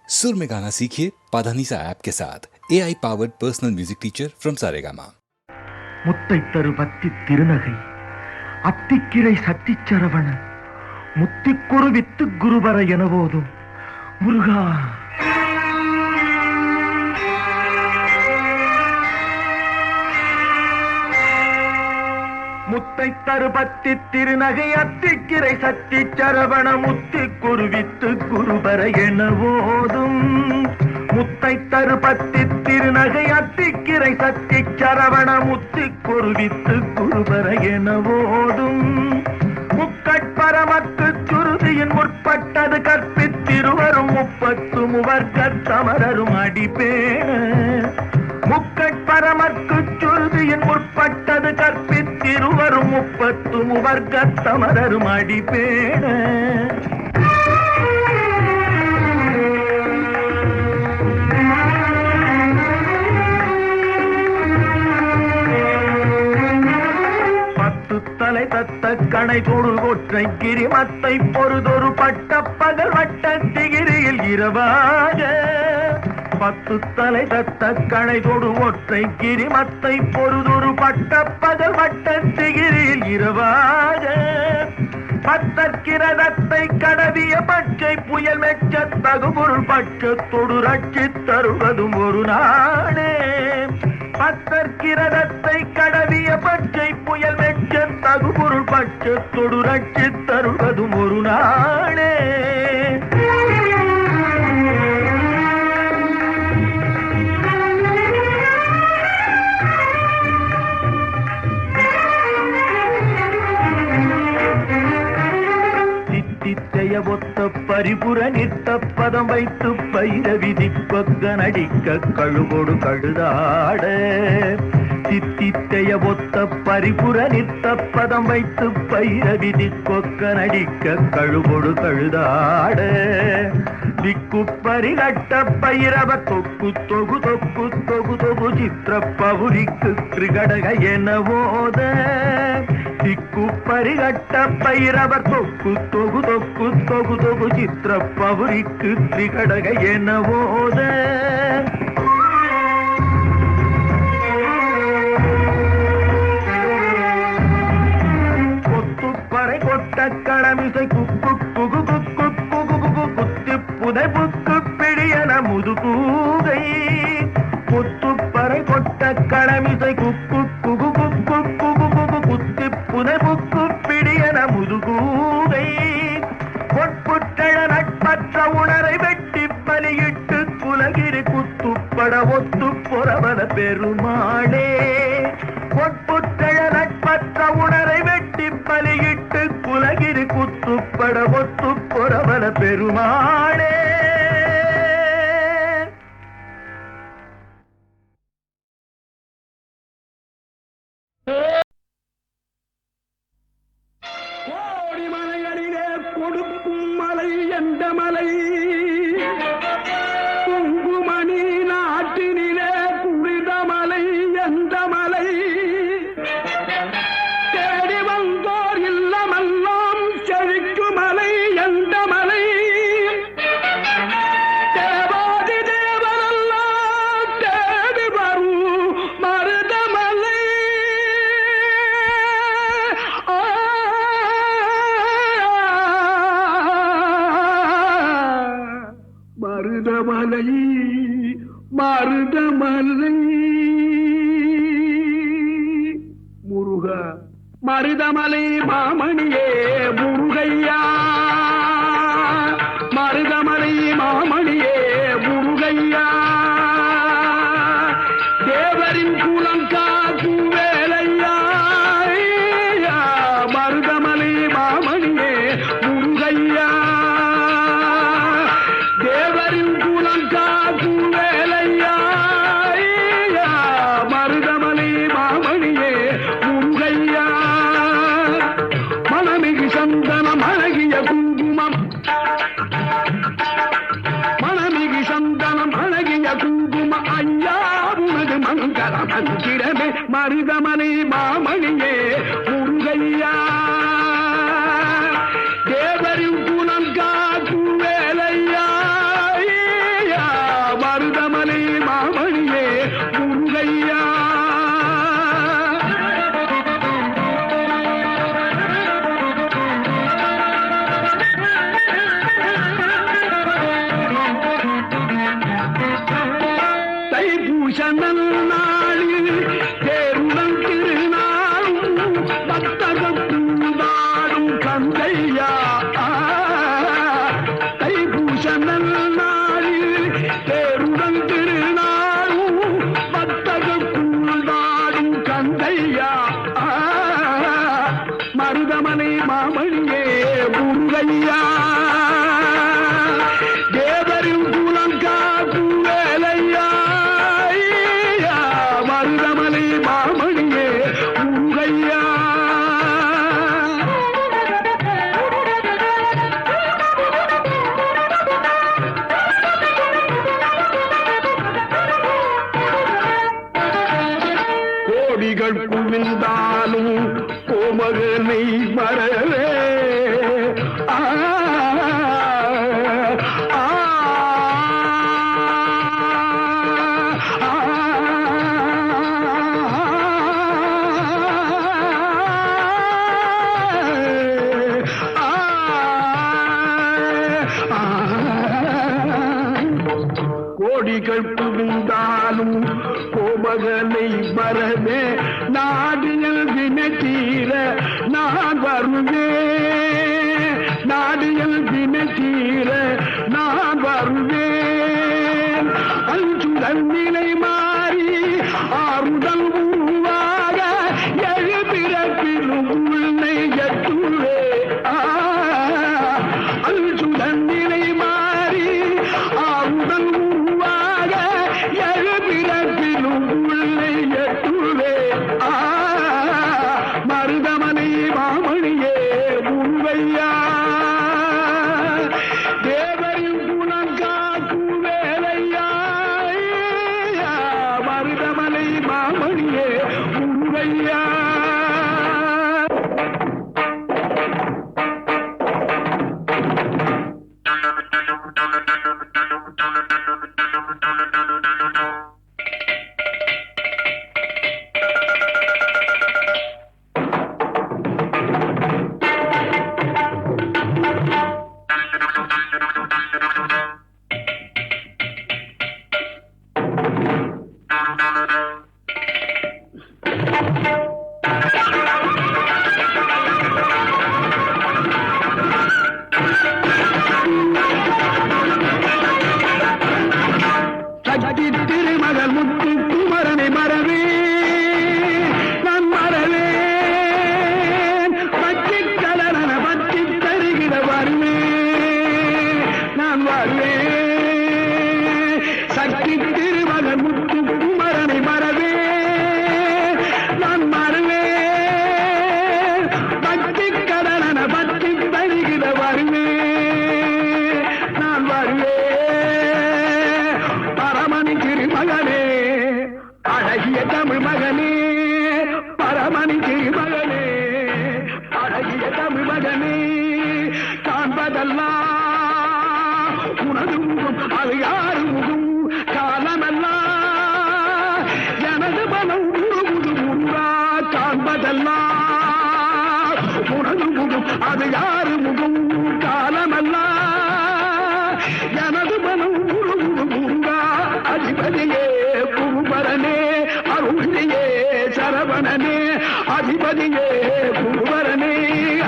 सुर में गाना सीखिए पाधानीसा ऐप के साथ AI powered personal music teacher from Saregama. முத்தை தரு பத்தி திருநகை அத்திக்கிரை சத்திச்சரவண முத்திக்குரு வித்து குருபர எனவோதும் முருகா. முத்தை தரு பத்தி திருநகை அத்திக்கிரை சத்திச்சரவண முத்திக்குரு வித்து குருபர எனவோதும் முத்தை தரு பத்தி திருநகை அத்திக்கிரை சத்தி சரவண முத்தி குருவித்து குருபர எனவோதும் முக்கட்பரமக்கு சுருதியின் முற்பட்டது கற்பித்திருவரும் முப்பத்து முவர்க்கத் தமரரும் அடிப்பேண முக்கட்பரமக்கு சுருதியின் முற்பட்டது கற்பித்திருவரும் முப்பத்து முவர்க்கத் தமரரும் அடிப்பேண தலை தத்த கணை தொடு ஒற்றை கிரிமத்தை பொறுதொரு பட்ட பகல் வட்ட திகிரியில் இரவாக பத்து தலை தத்த கணை தொடு ஒற்றை கிரிமத்தை பொறுதொரு பட்ட பகல் வட்ட திகிரியில் இரவாக பத்தற்கிரதத்தை கடவிய பச்சை புயல் மெச்ச தகுபொருள் பட்சத்தொடு ரட்சி தருவதும் ஒரு நாளே பத்தற்கிரதத்தை கடவிய பச்சை புயல் மெச்ச தகுபொருள் பட்சத்தொடு ரட்சி தருவதும் ஒரு நாளே. தித்தித்தைய ஒத்த பரிபுர நித்த பதம் வைத்து பயிர விதி கொக்க நடிக்க கழுகொடு கழுதாட தித்தித்தைய ஒத்த பரிபுர நித்த பதம் வைத்து பயிர விதி கொக்க நடிக்க கழுகொடு கழுதாட திக்கு பரிகட்ட பைரவ தொக்கு தொகு தொக்கு தொகு தொகு சித்திர பவுரிக்கு திரிகடக எனவோத திக்கு பரிகட்ட பைரவர் தொக்கு தொகு தொக்கு தொகு தொகு சித்திர பவுரிக்கு திரிகடக எனவோத கொத்துப்பறை கொட்ட கடமிசை குக்கு குகு குக்கு குகு குகு குத்தி புதை புக்கு பிடியன முதுகூகை கொத்துப்பறை கொட்ட கடமிசை குக்கு குகு குக்கு குகு குகு குத்தி புதை புக்கு பிடியன முதுகூகை பொற்புற்றழ நட்பற்ற உணரை வெட்டி பலியிட்டு குலகிரி குத்துப்பட ஒத்து பொறவன பெருமாளே பொற்புற்றழ நட்பற்ற உணரை வெட்டி பலியிட்டு குலகிரி குத்துப்பட ஒத்து பொறவன பெருமாளே. கோடிமலைகளிலே கொடுக்கும் மலை எந்த மலை குங்குமணி நாட்டினிலே குறித மலை எந்த மலை தேடி வந்தோர் இல்லமெல்லாம் செழிக்கு மலை எந்த மலை தேவாதி தேவரெல்லாம் தேடி வரும் மருதமலை மருதமலை மருதமலை முருகா மருதமலை மாமணியே முருகையா மருதமலை மாமணியே முருகையா தேவரின் குலம் காக்கும் வேலையா மருதமலை மாமணியே முருகையா தேவரின் குலம் காக்கும் வேலையா மருதமலை மாமணியே முருகையா மனமிகு சந்தனம் அழகிய குங்குமம் மனமிகு சந்தனம் அழகிய குங்கும ஐயா உனது மங்கள மந்திரமே மருதமலை மாமணியே முருகையா தேவரின் குலம் காக்கும் வேலையா தைப்பூசனல் நாளில் தேருடன் திருநாளும் பக்தகம் பூதாடும் கந்தையா. தைப்பூசனல் நாளில் தேருடன் திருநாளும் பக்தகம் பூதாடும் கந்தையா. மருதமனை மாமணியே முருகையா, தேவரின் குலம் காக்கும் வேலையா. மருதமலை மாமணியே முருகையா. கோடிகள் குவிந்தாலும் கோமகனை மறவே. கோடிகள் புகுந்தாலும் கோமகனை மறவே. நாடியல் வினை தீர நான் வருவேன். நாடியல் வினை தீர நான் வருவேன். அஞ்சுதல் நிலை மாறி ஆறுதல் உருவாக எழுபிறப்பிலும் உன்னை எட்டுவே. அஞ்சுதல் நிலை மாறி ஆறுதல் உருவாக எழுபிறப்பிலும் உன்னை எட்டுவே. மருதமனை மாமணியே முருகையா, தேவரின் குலம் காக்கும் வேலையா. மருதமலை மாமணியே முருகையா. சக்தி திருமகள் முத்து குமரனை மறவே நான் மறவேன். பற்றி கலரன பற்றி தருகிற வருவேன் நான் வருவேன். சக்தி திருமகள் முத்து குமரனை மறவே நான் மறவேன். பற்றி கலரன பற்றி தருகிற வருவேன் நான் வருவேன். பரமணி திருமகனே அழகிய தமிழ் மகனே, பரமணி திருமகனே அழகிய தமிழ் மகனே. காண்பதெல்லாம் உனது முகம், அது யாரு முகம்? காலமெல்லாம் எனது மனம் உருகுது முருகா. காண்பதெல்லாம் உனது முகம், அது யாரு முகம்? காலமெல்லாம் எனது மனம் உருகுது முருகா. அதிபதியே குருபரனே அருளியே சரவணனே. அதிபதியே குருபரனே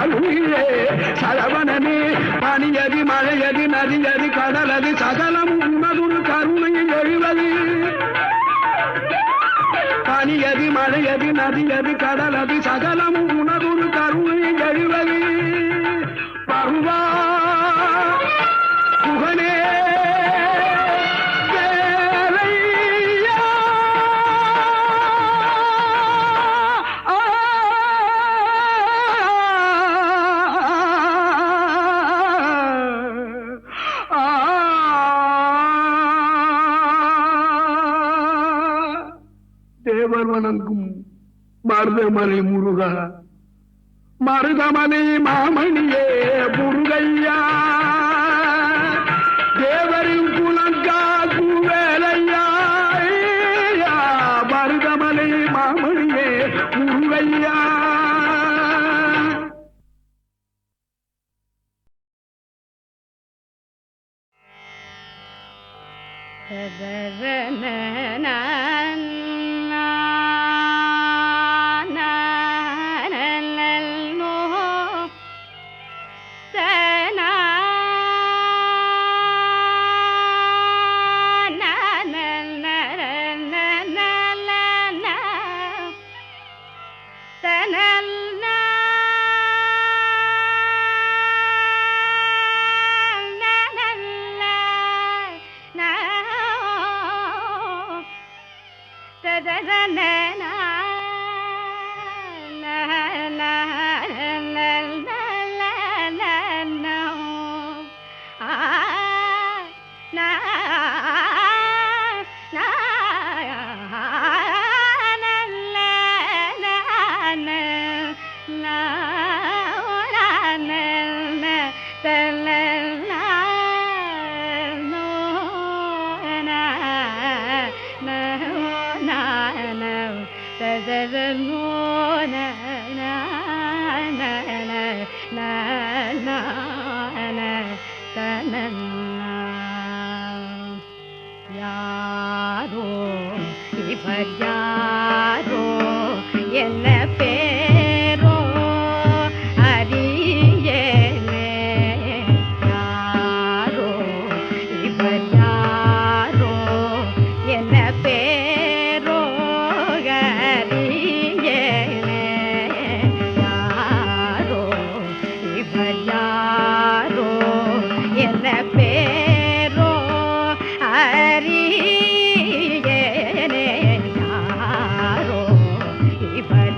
அருளியே சரவணனே. பனியதி மழையதி நதியதி கடலது சகலம் உனதுரு கருணையில் எழுவது. பனியதி மழையதி நதியதி கடலது சகலம் உனதுரு கருணையில் எழுவது. பருவா புகனே தேவர் வணங்கும் மருதமலை முருகா, மருதமலை மாமணியே முருகையா. தேவரின் குலம் காக்கும் வேலையா. மருதமலை மாமணியே முருகையா. na யாரோ இவர் யாரோ என்ன பேரோ அறியேனே யாரோ இவர் யாரோ என்ன பேரோ அறியேனே யாரோ இவர் யாரோ என்ன பேரோ அறியேனே யாரோ இவர்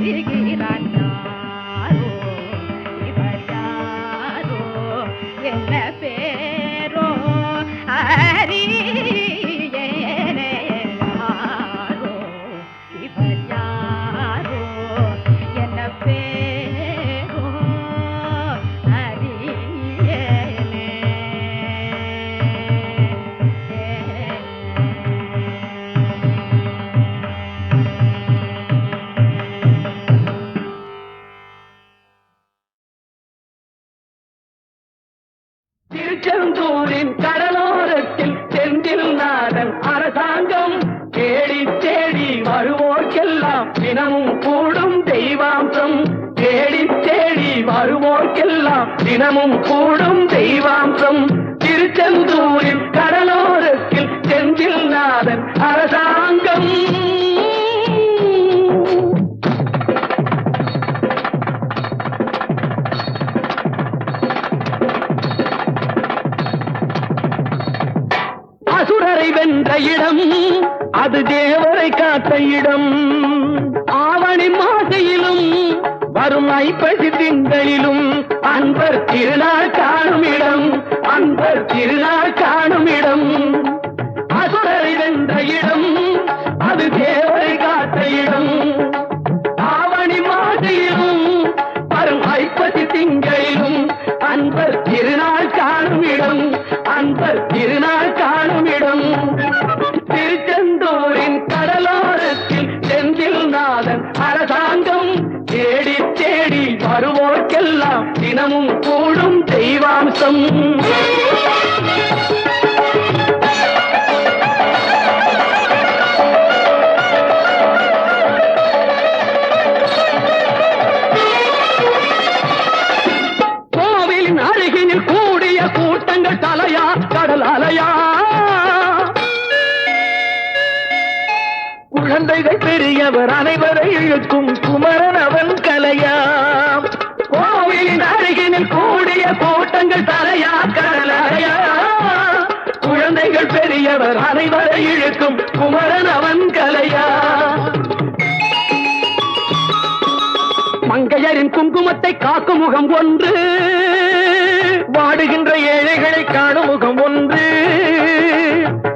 வருகிறான் யாரோ இவர் யாரோ என்ன பேரோ அறியேனே யாரோ இவர் யாரோ என்ன பேரோ அறியேனே. திருச்செந்தூரின் கடலோரத்தில் செந்தில் நாதன் அரசாங்கம் தேடி தேடி வருவோர்க்கெல்லாம் தினமும் கூடும் தெய்வாம்சம். தேடி தேடி வருவோர்க்கெல்லாம் தினமும் கூடும் தெய்வாம்சம். திருச்செந்தூரின் கடலோரத்தில் செந்தில் நாதன் அரசாங்கம். அசுரரை வென்ற இடம் அது தேவரை காத்த இடம். ஆவணி மாசையிலும் வரும் ஐப்பசி திங்களிலும் அன்பர் திருநாள் காணும் இடம். அன்பர் திருநாள் காணும் இடம். அசுரரை வென்ற இடம் அது தேவரை காத்த இடம். ஆவணி மாசையிலும் வரும் ஐப்பசி திங்களிலும் அன்பர் திருநாள் காணும் இடம். அன்பர் திருநாள் காணும் இடம். திருச்செந்தூரின் கடலோரத்தில் செந்தில் நாதன் அரசாங்கம் தேடி தேடி வருவோர்க்கெல்லாம் தினமும் கூடும் தெய்வாம்சம். கோவிலின் அருகினில் கூடிய கூட்டங்கள் தலையா கடல் அலையா. குழந்தைகள் பெரியவர் அனைவரை இழுக்கும் குமரன் அவன் கலையா. கோவிலின் அருகினில் கூடிய கூட்டங்கள் தலையா கடல் அலையா. குழந்தைகள் பெரியவர் அனைவரை இழுக்கும் குமரன் அவன் கலையா. மங்கையரின் குங்குமத்தை காக்கும் முகம் ஒன்று, வாடுகின்ற ஏழைகளை காணும் முகம் ஒன்று,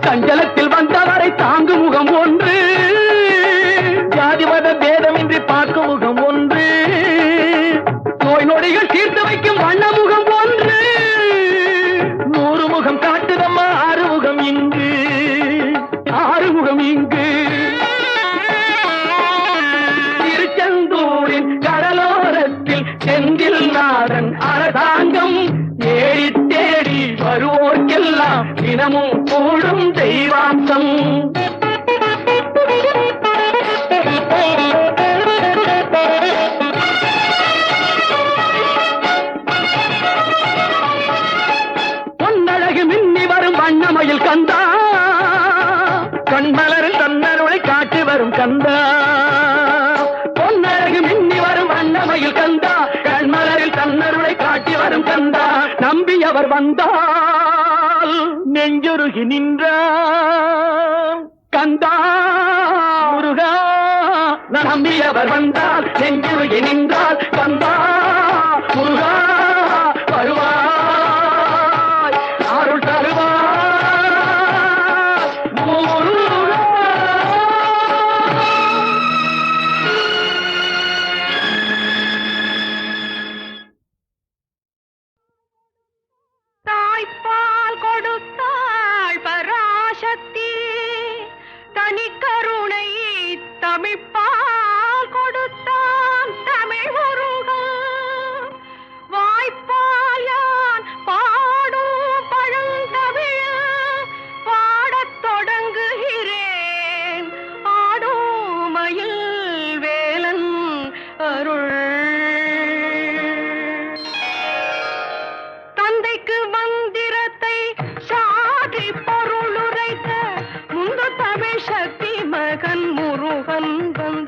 சஞ்சலத்தில் வந்தவரை தாங்கும் முகம் ஒன்று, ஜாதி மத பேதமின்றி பார்க்கும் முகம் ஒன்று, நோய் நொடிகள் தீர்த்து வைக்கும் வண்ண முகம் ஒன்று. 100 முகம் காட்டுதம்மா ஆறுமுகம் இங்கு, ஆறுமுகம் இங்கு. திருச்செந்தூரின் கடலோரத்தில் செந்தில் நாதன் அரசாங்கம் தேடி தேடி வருவோர்க்கெல்லாம் தினமும் கூடும் தெய்வாம்சம். பொன்னழகு மின்னி வரும் வண்ணமயில் கந்தா, கண்மலரில் தன்னருளை காட்டி வரும் கந்தா. பொன்னழகு மின்னி வரும் வண்ணமயில் கந்தா, கண்மலரில் தன்னருளை காட்டி வரும் கந்தா. நம்பியவர் வந்தால் நெஞ்சுருகி நின்றான் கந்தா முருகா. நம்பியவர் வந்தால் நெஞ்சுருகி நின்றால் கந்தா முருகா. வருவாய் அருள் தருவாய் முருகா. தாய்ப்பால் கொடுத்தாள் பராசக்தி, தனிக்கருணை தமிழ்ப்பால் கொடுத்தான் தமிழ் முருகன். வாய்ப்பால் யான் பாடும் பழந்தமிழ் பாடத் தொடங்குகிறேன். ஆடும் மயில் வேலன் அருள். தந்தைக்கு மந்திரத்தை சாற்றி பொருளுரைத்த முந்து தமிழ் சக்தி மகன் முருகன் வந்து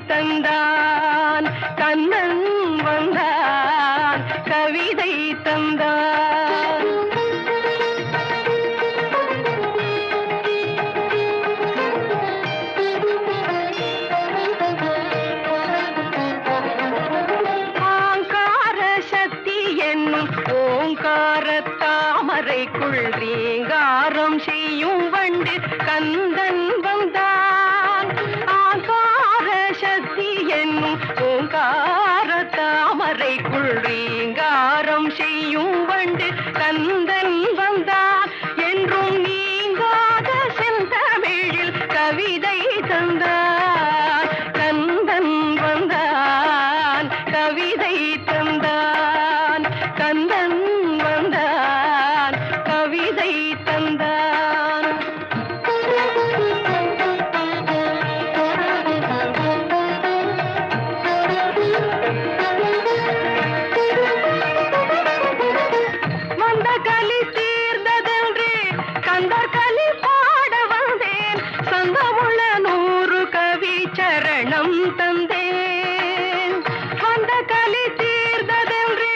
தந்தான், கண்ணன் வந்தான், கவிதை தந்தான். ஆங்கார சக்தி என்னும் ஓங்கார தாமரைக்குள் ரீங்காரம் செய்யும் வண்டு கந்தன் வந்தான். ஆங்கார சக்தி என்னும் ஓங்கார தாமரைக்குள் ரீங்காரம் செய்யும் வண்டு கந்தன் வந்தான். என்றும் நீங்காத செந்தமிழில் கவிதை தந்தான், கந்தன் வந்தான், கவிதை தந்தான், கந்தன் வந்தான், கவிதை தந்தான். வந்த களி தீர்ந்ததென்று கந்தர் களி பாட வந்தேன், சந்தமுள்ள 100 கவி சரணம் தந்தேன். வந்த களி தீர்ந்ததென்று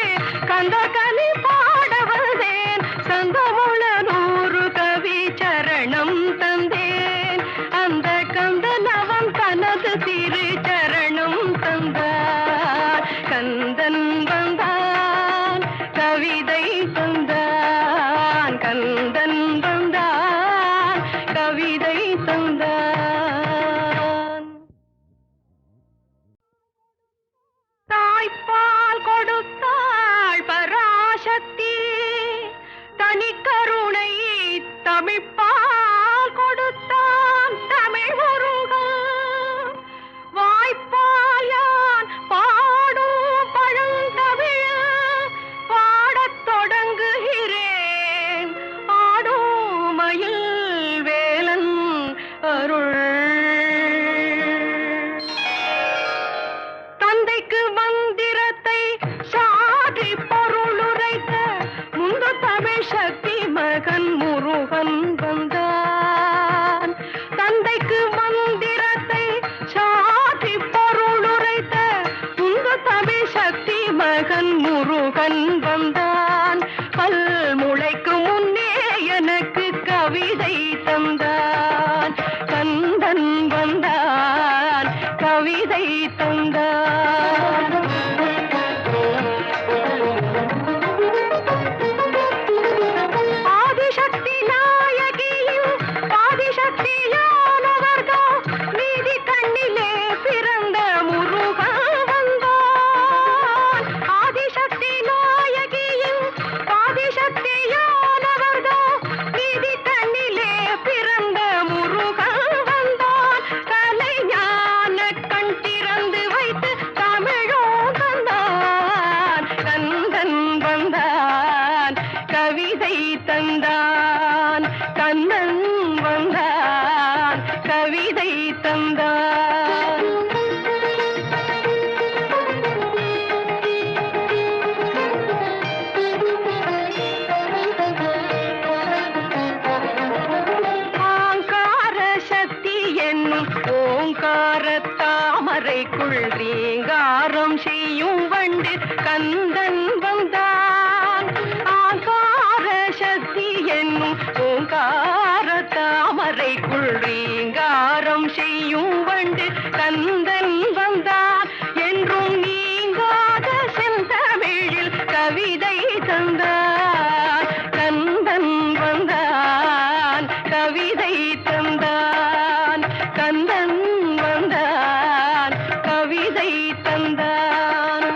கந்தர் களி பாட வந்தேன், சந்தமுள்ள 100 கவி சரணம் தந்தேன். அந்த கந்தன் அவன் தனது திரு சரணம் தந்தான், கந்தன் வந்தான், கவிதை தந்தான், கந்தன் வந்தான், கவிதை தந்தான். தாய்ப்பால் கொடுத்தாள் பராசக்தி, தனிக்கருணை தமிழ்ப்பால் கொடுத்தான் தமிழ் முருகன். வாய்ப்பால் யான் பாடும் பழந்தமிழ் பாடத் தொடங்குகிறேன், ஆடும் மயில் வேலன் அருள். தந்தைக்கு மந்திரத்தை சாதி பொருளுரைத்த முந்து தமிழ் சக்தி மகன் முருகன் வந்தான். தந்தைக்கு மந்திரத்தை சாதி பொருளுரைத்த முந்து தமிழ் சக்தி மகன் முருகன் வந்தான். பல் முளைக்கு முன்னே எனக்கு கவிதை தந்தான், கந்தன் வந்தான், கவிதை தந்தான். ஆதிசக்தி நாயகியின் ஆதிசக்தியானவர்கள் நீதி கண்ணிலே பிறந்த முருகன் வந்தான். ஆதிசக்தி நாயகியின் ஆதிசக்தியானவர்கள் நீதி கண்ணிலே பிறந்த முருகன் வந்தான். கலைஞான கண் திறந்து வைத்து தமிழோ தந்தான், கந்தன் வந்தான், கவிதை தந்தான், கந்தன் வந்தான், கவிதை தந்தான். ஆங்கார சக்தி என்னும் ஓங்கார தாமரைக்குள் ரீங்காரம் செய்யும் வண்டு கந்தன் வந்தான். ஆங்கார சக்தி என்னும் ஓங்கார தாமரைக்குள் ரீங்காரம் செய்யும் வண்டு கந்தன் வந்தான். என்றும் நீங்காத செந்தமிழில் கவிதை தந்தான், கந்தன் வந்தான், கவிதை தந்தான், கந்தன் வந்தான், கவிதை தந்தான்.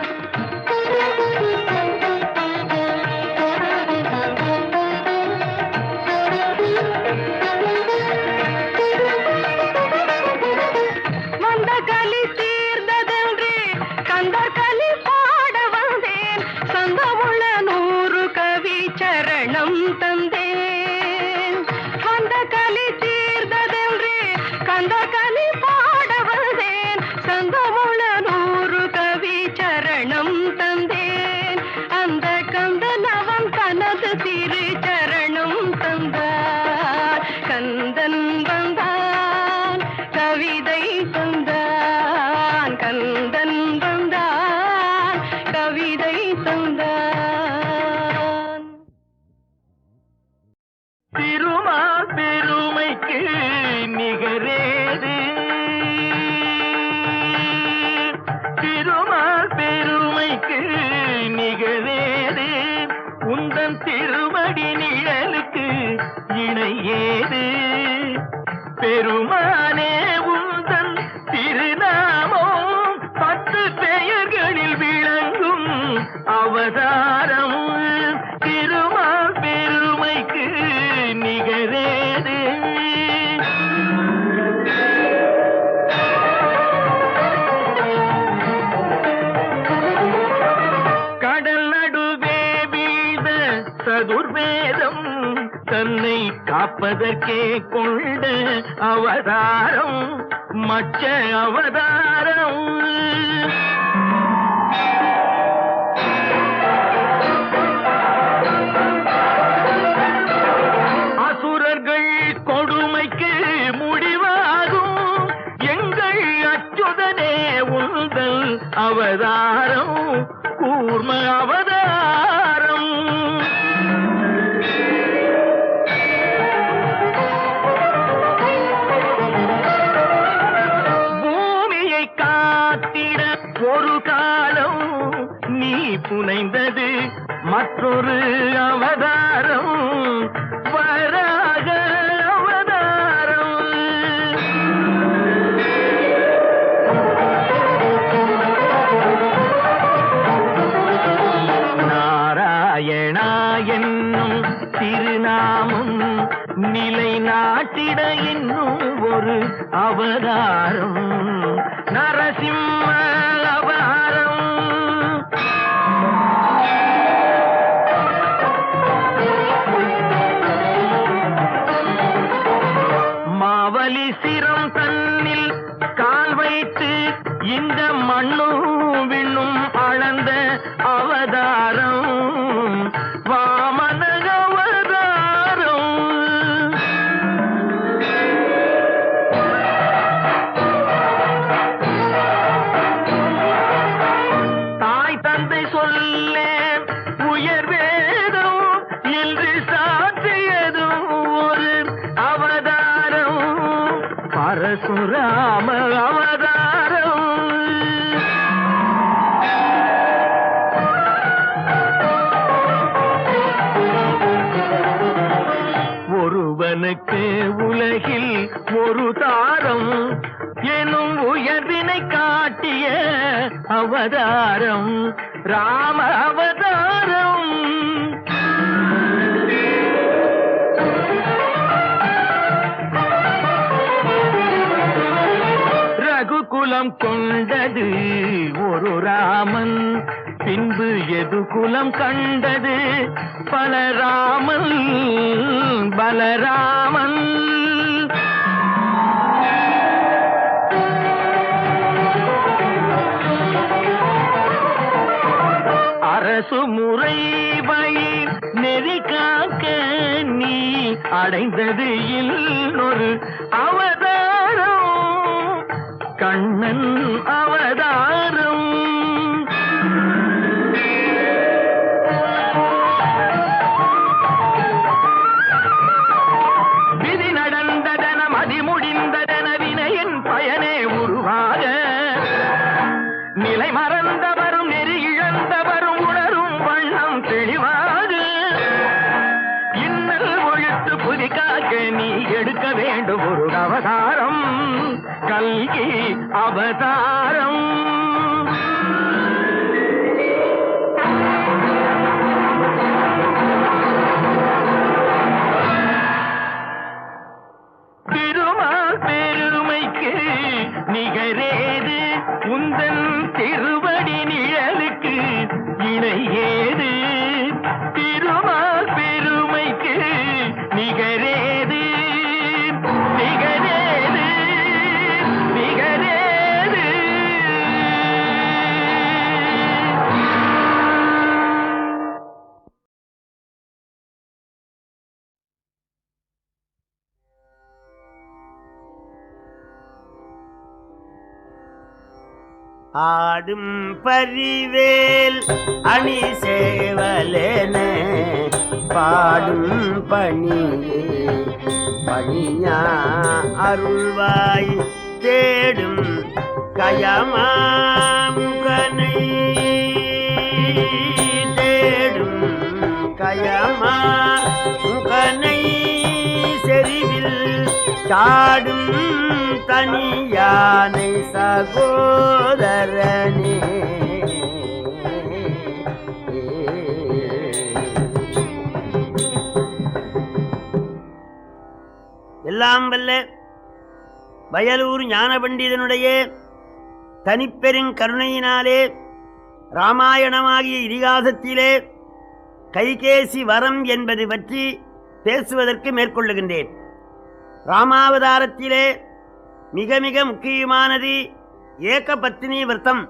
கந்தன் வந்தான் கவிதை தந்தான். திருமால் பெருமைக்கு நிகரேது, திருமால் பெருமைக்கு நிகரேது, உந்தன் திருவடி நிழலுக்கு இணையேது. பெருமானே உந்தன் திருநாமம் 10 பெயர்களில் விளங்கும் அவதாரம். திருமால் பெருமைக்கு நிகரேது. கடல் நடுவே வீழ்ந்த சதுர்வேதம் தன்னை காப்பதற்கே கொண்ட அவதாரம், மச்ச அவதாரம். அசுரர்கள் கொடுமைக்கு முடிவாகும் எங்கள் அச்சுதனே உந்தல் அவதாரம், கூர்ம அவதாரம். பூமியை காத்திட ஒரு காலம் நீ புனைந்தது மற்றொரு அவதாரம், வராக அவதாரம். நாராயணா என்னும் திருநாமம் நிலை நாட்டிட இன்னும் ஒரு அவதாரம், நரசிம்ம அவதாரம். மாவலி சிரம் தன்னில் கால் வைத்து இந்த மண்ணும் விண்ணும் அளந்த அவதாரம், வாமன அவதாரம். தாய் தந்தை சொல்லே உயர் வேதம் என்று சாற்றியதும் ஒரு அவதாரம், பரசுராம அவதாரம். ஒருவனுக்கு உலகில் ஒரு தாரம் எனும் உயர்வினை காட்டிய அவதாரம், ராம அவதாரம். ரகுகுலம் கொண்டது ஒரு ராமன், பின்பு எது குலம் கண்டது பலராமன், பலராமன். அரசு முறை வழி நெறி காக்க நீ அடைந்தது இன்னொரு அவதாரம், கண்ணன் அவதாரம். விதி நடந்ததன மதி முடிந்ததன வினையின் பயனே உருவாக, நிலை மறந்தவரும் நெறி இழந்தவரும் உணரும் வண்ணம் தெளிவாக, இன்னல் ஒழித்து புதி காக்க நீ எடுக்க வேண்டும் ஒரு அவதாரம், கல்கி அவதாரம். திருமால் பெருமைக்கு நிகரேது, உந்தன் திருவடி நிழலுக்கு இணையேது. திருமால் பெருமைக்கு நிகரேது, நிகரேது, நிகரேது. ஆடும் பரிவேல் அணி சேவலேன பாடும் பணியே பணியா அருள்வாய் தேடும் கயமாமுகனை தேடும் கயமாமுகனை செறிவில் சாடும் தனியானை சகோதரனே. எல்லாம் வல்ல வயலூர் ஞான பண்டிதனுடைய தனிப்பெருங் கருணையினாலே இராமாயணமாகிய இதிகாசத்திலே கைகேசி வரம் என்பது பற்றி பேசுவதற்கு மேற்கொள்ளுகின்றேன். ராமாவதாரத்திலே மிக மிக முக்கியமானது ஏக பத்தினி விரதம்.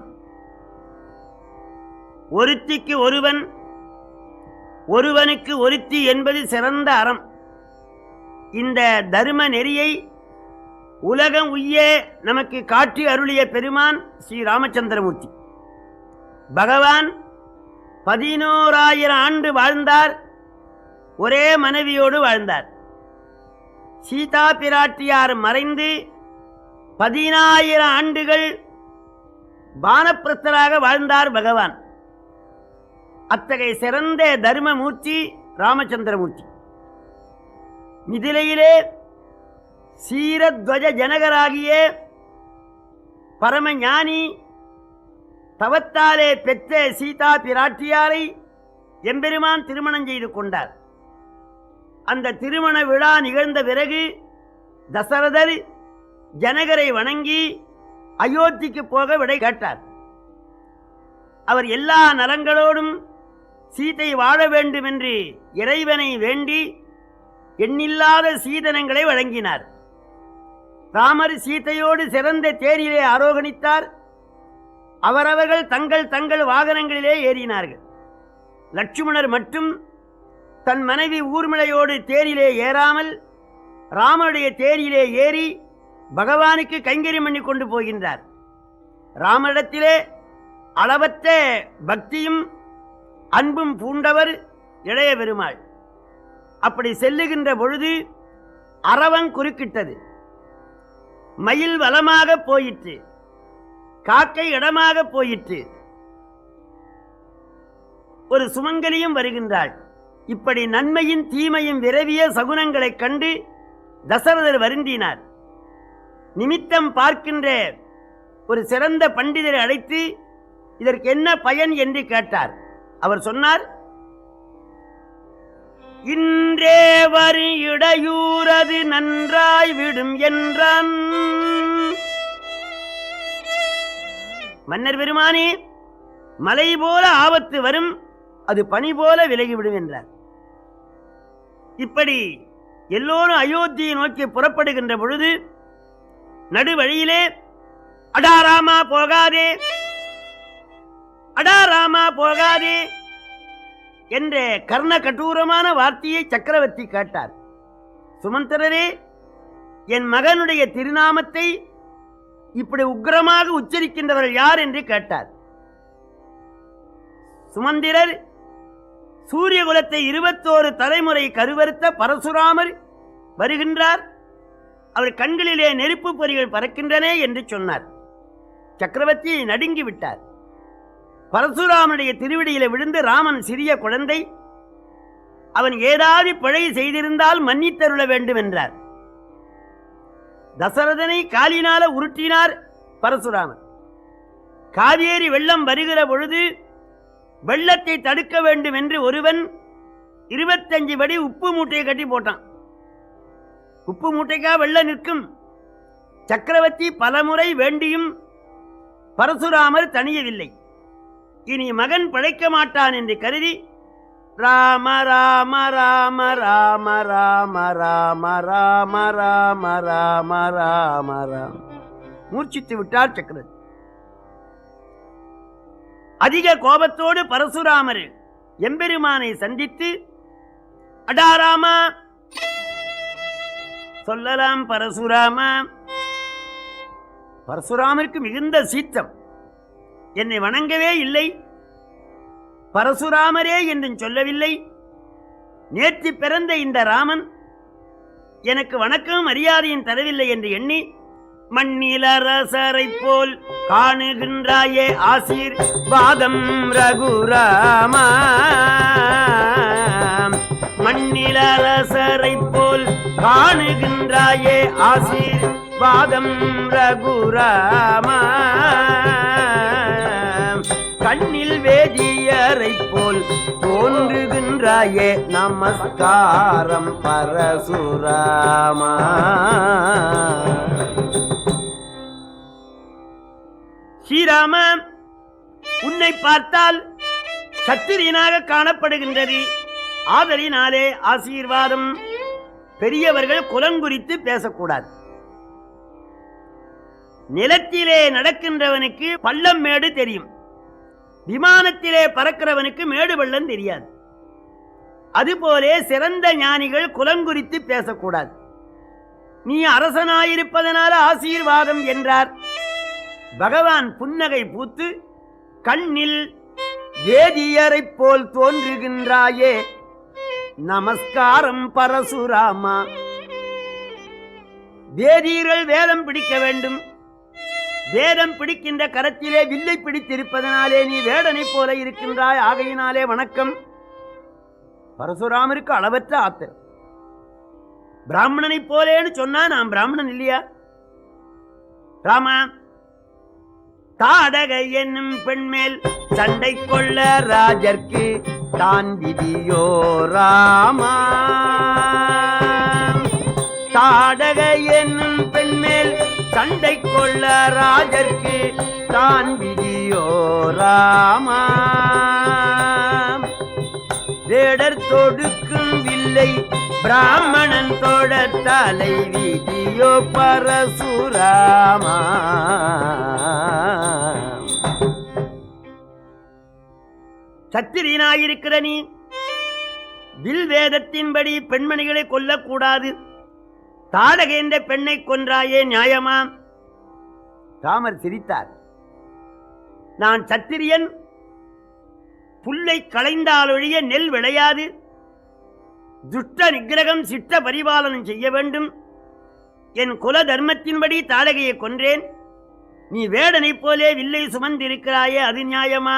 ஒருத்திக்கு ஒருவன், ஒருவனுக்கு ஒருத்தி என்பது சிறந்த அறம். இந்த தர்ம நெறியை உலகம் உய்ய நமக்கு காட்டி அருளிய பெருமான் ஸ்ரீ ராமச்சந்திரமூர்த்தி. பகவான் 11,000 ஆண்டு வாழ்ந்தார். ஒரே மனைவியோடு வாழ்ந்தார். சீதா பிராட்டியார் மறைந்து 10,000 ஆண்டுகள் வானப்பிரஸ்தராக வாழ்ந்தார் பகவான். அத்தகைய சிறந்த தர்மமூர்த்தி ராமச்சந்திரமூர்த்தி. மிதிலையிலே சீரத்வஜ ஜனகராகிய பரமஞானி தவத்தாலே பெற்ற சீதா பிராட்டியாரை எம்பெருமான் திருமணம் செய்து கொண்டார். அந்த திருமண விழா நிகழ்ந்த பிறகு தசரதர் ஜனகரை வணங்கி அயோத்திக்கு போக விடை கேட்டார். அவர் எல்லா நலங்களோடும் சீதை வாழ வேண்டும் என்று இறைவனை வேண்டி எண்ணில்லாத சீதனங்களை வழங்கினார். ராமர் சீதையோடு சிறந்த தேரிலே ஆரோகணித்தார். அவரவர்கள் தங்கள் தங்கள் வாகனங்களிலே ஏறினார்கள். லட்சுமணர் மட்டும் தன் மனைவி ஊர்மிளையோடு தேரிலே ஏறாமல் ராமனுடைய தேரிலே ஏறி பகவானுக்கு கைங்கரியம் பண்ணி கொண்டு போகின்றார். ராமனிடத்திலே அளவற்ற பக்தியும் அன்பும் பூண்டவர் இளைய பெருமாள். அப்படி செல்லுகின்ற பொழுது அரவம் குறுக்கிட்டது. மயில் வலமாக போயிற்று, காக்கை இடமாக போயிற்று. ஒரு சுமங்கலியும் வருகின்றாள். இப்படி நன்மையும் தீமையும் விரவிய சகுனங்களைக் கண்டு தசரதர் வருந்தினார். நிமித்தம் பார்க்கின்ற ஒரு சிறந்த பண்டிதரை அழைத்து இதற்கு என்ன பயன் என்று கேட்டார். அவர் சொன்னார், இன்றே வரி இடையூறது நன்றாய் விடும் என்றான். மன்னர் பெருமானே, மலை போல ஆபத்து வரும், அது பனி போல விலகிவிடும் என்றார். இப்படி எல்லோரும் அயோத்தியை நோக்கி புறப்படுகின்ற பொழுது நடுவழியிலே அடாராமா போகாதே, அடாராமா போகாதே என்ற கர்ண கடூரமான வார்த்தையை சக்கரவர்த்தி கேட்டார். சுமந்திரரே, என் மகனுடைய திருநாமத்தை இப்படி உக்கிரமாக உச்சரிக்கின்றவர்கள் யார் என்று கேட்டார். சுமந்திரர் சூரிய குலத்தை 21 தலைமுறை கருவறுத்த பரசுராமர் வருகின்றார், அவர் கண்களிலே நெருப்பு பொறிகள் பறக்கின்றன என்று சொன்னார். சக்கரவர்த்தி நடுங்கி விட்டார். பரசுராமனுடைய திருவடியில விழுந்து ராமன் சிறிய குழந்தை, அவன் ஏதாவது பிழை செய்திருந்தால் மன்னித்தருள வேண்டும் என்றார். தசரதனை காலினால உருட்டினார் பரசுராமன். காவேரி வெள்ளம் வருகிற பொழுது வெள்ளத்தை தடுக்க வேண்டும் என்று ஒருவன் 25 படி உப்பு மூட்டையை கட்டி போட்டான். உப்பு மூட்டைக்கா வெள்ளம் நிற்கும்? சக்கரவர்த்தி பலமுறை வேண்டியும் பரசுராமர் தணியவில்லை. இனி மகன் பிழைக்க மாட்டான் என்று கருதி ராம ராம ராம ராம ராம ராம ராம ராம ராம ராம ராம மூர்ச்சித்து விட்டார் சக்கரவர்த்தி. அதிக கோபத்தோடு பரசுராமர் எம்பெருமானை சந்தித்து, அடாராமா சொல்லலாம் பரசுராம. பரசுராமருக்கு மிகுந்த சீற்றம். என்னை வணங்கவே இல்லை, பரசுராமரே என்றும் சொல்லவில்லை. நேற்று பிறந்த இந்த ராமன் எனக்கு வணக்கம் மரியாதையும் தரவில்லை என்று எண்ணி, மண்ணிலரசரை போல் காணுகின்றாயே ஆசீர்வாதம் ரகுராமா, மண்ணிலரசரை போல் காணுகின்றாயே ஆசீர்வாதம் ரகுராமா, கண்ணில் வேதியரை போல் தோன்றுகின்றாயே நமஸ்காரம் பரசுராமா. ஸ்ரீராம, உன்னை பார்த்தால் சத்திரியனாக காணப்படுகின்றது. ஆதலினாலே ஆசீர்வாதம். பெரியவர்கள் குலங்குறித்து பேசக்கூடாது. நிலத்திலே நடக்கின்றவனுக்கு பள்ளம் மேடு தெரியும், விமானத்திலே பறக்கிறவனுக்கு மேடு பள்ளம் தெரியாது. அதுபோலே சிறந்த ஞானிகள் குலங்குறித்து பேசக்கூடாது. நீ அரசனாயிருப்பதனால ஆசீர்வாதம் என்றார். பகவான் புன்னகை பூத்து, கண்ணில் வேதியரை போல் தோன்றுகின்றாயே நமஸ்காரம் பரசுராமா. வேதியர்கள் வேதம் பிடிக்க வேண்டும். வேதம் பிடிக்கின்ற கரத்திலே வில்லை பிடித்திருப்பதனாலே நீ வேடனை போல இருக்கின்றாய். ஆகையினாலே வணக்கம். பரசுராமருக்கு அளவற்ற ஆத்திரம். பிராமணனை போலேன்னு சொன்னா நான் பிராமணன் இல்லையா? ராமா, தாடகை என்னும் பெண்மேல் சண்டை கொள்ள ராஜர்க்கு தான் விதியோ ராமா, தாடகை என்னும் பெண்மேல் சண்டை கொள்ள ராஜர்க்கு தான் விதியோ ராமா, வேடர் தொடுக்கும் வில்லை பிராமணன் தொட தலை விதியோ பரசுராமா. சத்திரியனாயிருக்கிற நீ வில் வேதத்தின்படி பெண்மணிகளை கொல்லக்கூடாது. தாடகை என்ற பெண்ணை கொன்றாயே நியாயமா? ராமர் சிரித்தார். நான் சத்திரியன், புல்லை களைந்தாலொழிய நெல் விளையாது. துஷ்ட நிகிரகம் சிட்ட பரிபாலனம் செய்ய வேண்டும். என் குல தர்மத்தின்படி தாடகையை கொன்றேன். நீ வேடனை போலே வில்லை சுமந்திருக்கிறாயே, அது நியாயமா?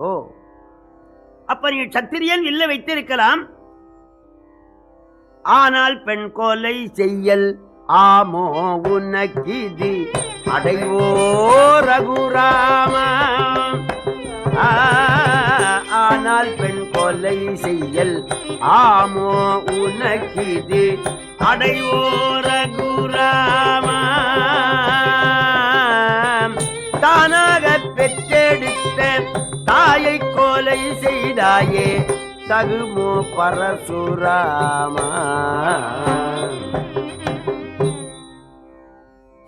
ஓ, அப்ப நீ சத்திரியன் வில்லை வைத்திருக்கலாம், ஆனால் பெண் கொலை செய்யல் ஆமோ உனக்கிது அடைவோ ரகுராமா. ஆனால் பெண் கொலை செய்யல் ஆமோ உனக்கிது அடைவோ ரகுராமா. தானாக பெற்றெடுத்த தாயை கொலை செய்தாயே தகுமோ பரசுராமா.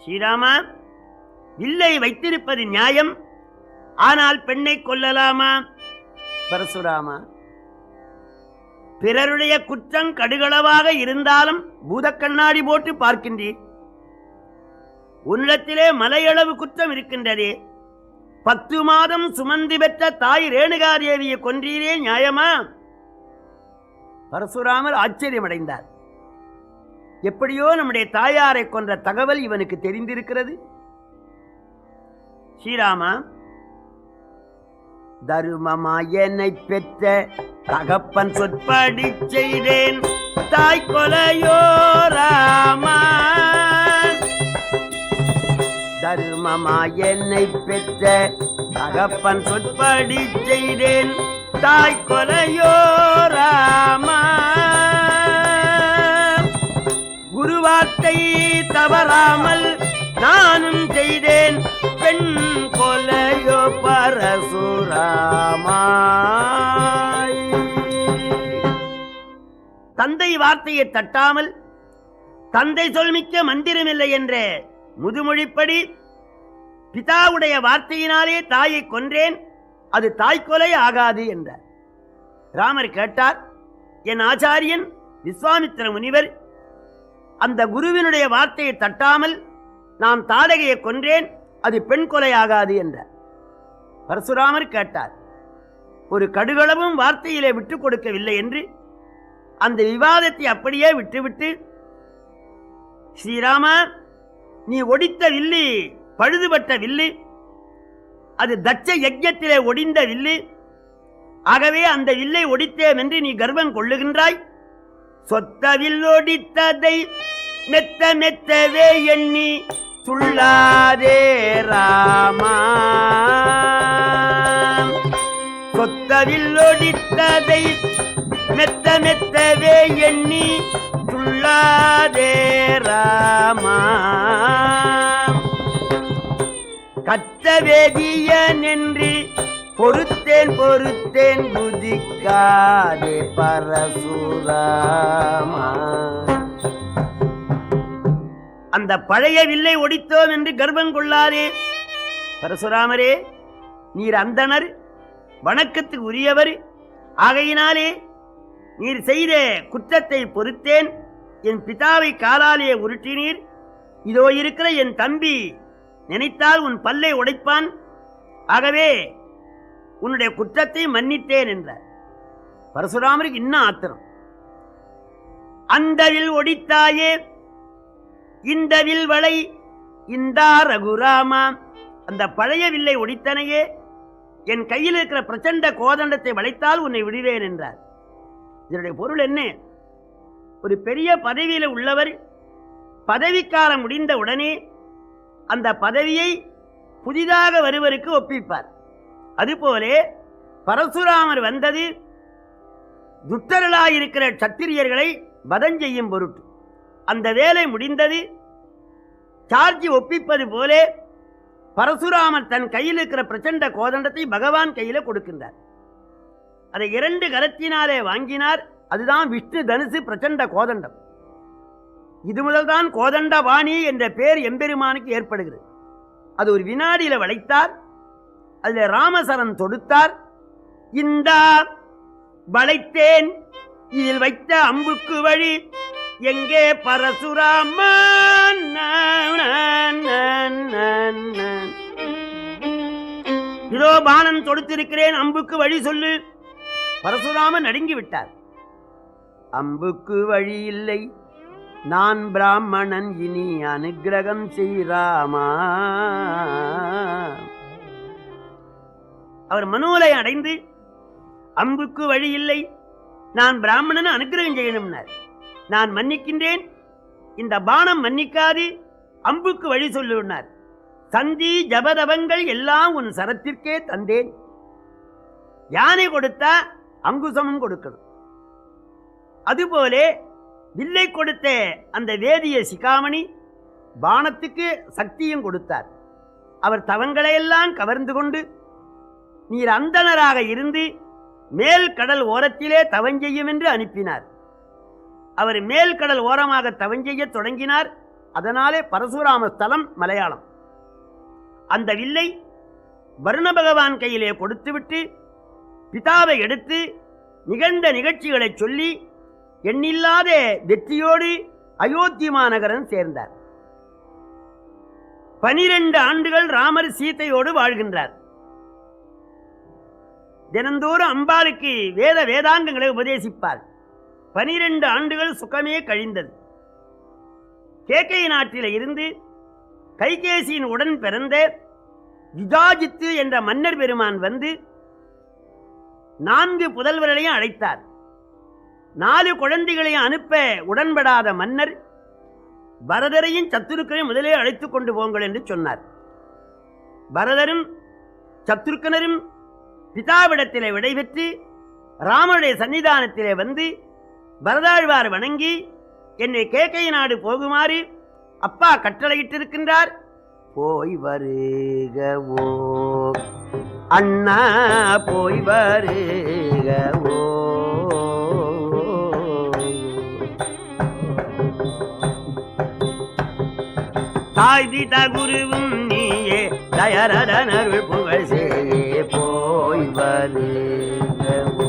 ஸ்ரீராமா, வில்லை வைத்திருப்பது நியாயம், ஆனால் பெண்ணை கொல்லலாமா? பரசுராமா, பிறருடைய குற்றம் கடுகளவாக இருந்தாலும் பூதக்கண்ணாடி போட்டு பார்க்கின்றீர். உன்னிடத்திலே மலையளவு குற்றம் இருக்கின்றதே. 10 மாதம் சுமந்து பெற்ற தாய் ரேணுகாதேவியை கொன்றீரே, நியாயமா? பரசுராமர் ஆச்சரியமடைந்தார். எப்படியோ நம்முடைய தாயாரை கொன்ற தகவல் இவனுக்கு தெரிந்திருக்கிறது. ஸ்ரீராமா, தருமமாயனை பெற்ற தகப்பன் சொற்படி செய்தேன் தாய் கொலையோ ராமா. தருமமாயனை பெற்ற தகப்பன் சொற்படி செய்தேன் தாய் கொலையோ ராமா. குருவார்த்தை தவறாமல் நானும் செய்தேன் பெண் கொலையோ பரசுராமா. தந்தை வார்த்தையை தட்டாமல் தந்தை சொல்மிக்க மந்திரமில்லை என்ற முதுமொழிப்படி பிதாவுடைய வார்த்தையினாலே தாயை கொன்றேன், அது தாய்க்கொலை ஆகாது என்றார். ராமர் கேட்டார், என் ஆச்சாரியன் விஸ்வாமித்திர முனிவர் அந்த குருவினுடைய வார்த்தையை தட்டாமல் நான் தாடகையை கொன்றேன், அது பெண் கொலையாகாது என்றார். பரசுராமர் கேட்டார். ஒரு கடுகளவும் வார்த்தையிலே விட்டுக் கொடுக்கவில்லை என்று அந்த விவாதத்தை அப்படியே விட்டுவிட்டு, ஸ்ரீராமா, நீ ஒடித்த வில்லு பழுதுபட்ட வில்லு, அது தட்ச யஜ்ஞத்திலே ஒடிந்த வில்லு, ஆகவே அந்த வில்லை ஒடித்தேன் என்று நீ கர்வம் கொள்ளுகின்றாய். சொத்தவில் ஒடித்ததை மெத்த மெத்தவே எண்ணி துள்ளாதே ராமா. சொத்தவில் ஒடித்ததை மெத்த மெத்தவே எண்ணி துள்ளாதே ராமா. கத்த வேதியன் என்று பொறுத்தேன் பொறுத்தேன் புதிக்காதே பரசுராமா. அந்த பழைய வில்லை ஒடித்தோம் என்று கர்வம் கொள்ளாதே. பரசுராமரே, நீர் அந்தனர், வணக்கத்துக்கு உரியவர். ஆகையினாலே நீர் செய்த குற்றத்தை பொறுத்தேன். என் பிதாவை காலாலே உருட்டினீர். இதோ இருக்கிற என் தம்பி நினைத்தால் உன் பல்லை உடைப்பான். ஆகவே உன்னுடைய குற்றத்தை மன்னித்தேன் என்றார். பரசுராமருக்கு இன்னும் ஆத்திரம். அந்த வில் ஒடித்தாயே இந்த வில் வளை இந்தா ரகுராமா. அந்த பழைய வில்லை ஒடித்தனையே, என் கையில் இருக்கிற பிரச்சண்ட கோதண்டத்தை வளைத்தால் உன்னை விடுவேன் என்றார். இதனுடைய பொருள் என்ன? ஒரு பெரிய பதவியில் உள்ளவர் பதவிக்காலம் முடிந்த உடனே அந்த பதவியை புதிதாக வருவருக்கு ஒப்பிப்பார். அதுபோலே பரசுராமர் வந்தது துட்டர்களாயிருக்கிற சத்திரியர்களை வதம் செய்யும் பொருட்டு. அந்த வேலை முடிந்தது. சார்ஜ் ஒப்பிப்பது போலே பரசுராமர் தன் கையில் இருக்கிற பிரச்சண்ட கோதண்டத்தை பகவான் கையில கொடுக்கின்றார். அதை 2 கரத்தினாலே வாங்கினார். அதுதான் விஷ்ணு தனுசு பிரச்சண்ட கோதண்டம். இது முதல்தான் கோதண்ட வாணி என்ற பெயர் எம்பெருமானுக்கு ஏற்படுகிறது. அது ஒரு வினாடியில வளைத்தார். அதில் ராமசரன் தொடுத்தார். இந்த வளைத்தேன், இதில் வைத்த அம்புக்கு வழி எங்கே பரசுராமன். இதோ பானம் தொடுத்திருக்கிறேன், அம்புக்கு வழி சொல்லு. பரசுராமன் நடுங்கி விட்டார். அம்புக்கு வழி இல்லை, நான் பிராமணன், இனி அனுக்கிரகம் செய்ராமா. அவர் மனோலை அடைந்து அம்புக்கு வழி இல்லை, நான் பிராமணன், அனுக்கிரகம் செய்யணும்னார். நான் மன்னிக்கின்றேன், இந்த பானம் மன்னிக்காது, அம்புக்கு வழி சொல்லுனார். சந்தி ஜபதபங்கள் எல்லாம் உன் சரத்திற்கே தந்தேன். யானை கொடுத்தா அங்குசமும் கொடுக்கணும். அதுபோலே வில்லை கொடுத்த அந்த வேதிய சிகாமணி பானத்துக்கு சக்தியும் கொடுத்தார். அவர் தவங்களையெல்லாம் கவர்ந்து கொண்டு நீர் அந்தணராக இருந்து மேல் கடல் ஓரத்திலே தவஞ்செய்யும் என்று அனுப்பினார். அவர் மேல் கடல் ஓரமாக தவஞ்செய்ய தொடங்கினார். அதனாலே பரசுராம ஸ்தலம் மலையாளம். அந்த வில்லை வருண பகவான் கையிலே கொடுத்துவிட்டு பிதாவை எடுத்து நிகழ்ந்த நிகழ்ச்சிகளை சொல்லி எண்ணில்லாத வெற்றியோடு அயோத்தி மாநகரம் சேர்ந்தார். 12 ஆண்டுகள் ராமர் சீதையோடு வாழ்கின்றார். தினந்தோறும் அம்பாளுக்கு வேதாங்கங்களை உபதேசிப்பார். 12 ஆண்டுகள் சுகமே கழிந்தது. கேகை நாட்டில் இருந்து கைகேசியின் உடன் பிறந்த யுதாஜித்து என்ற மன்னர் பெருமான் வந்து 4 புதல்வர்களையும் அழைத்தார். 4 குழந்தைகளையும் அனுப்ப உடன்படாத மன்னர் பரதரையும் சத்துருக்கனையும் முதலே அழைத்துக் கொண்டு போங்கள் என்று சொன்னார். பரதரும் சத்துருக்கனரும் பிதாவிடத்திலே விடைபெற்று ராமனுடைய சன்னிதானத்திலே வந்து பரதாழ்வார் வணங்கி என்னை கேகை நாடு போகுமாறு அப்பா கட்டளையிட்டிருக்கின்றார், போய் வருகவோ அண்ணா, போய் வருகவோ. தாய் பிதா குருவும் நீயே, தயரதன் அருள் புகழ் செய்யே, போய் வருகவோ.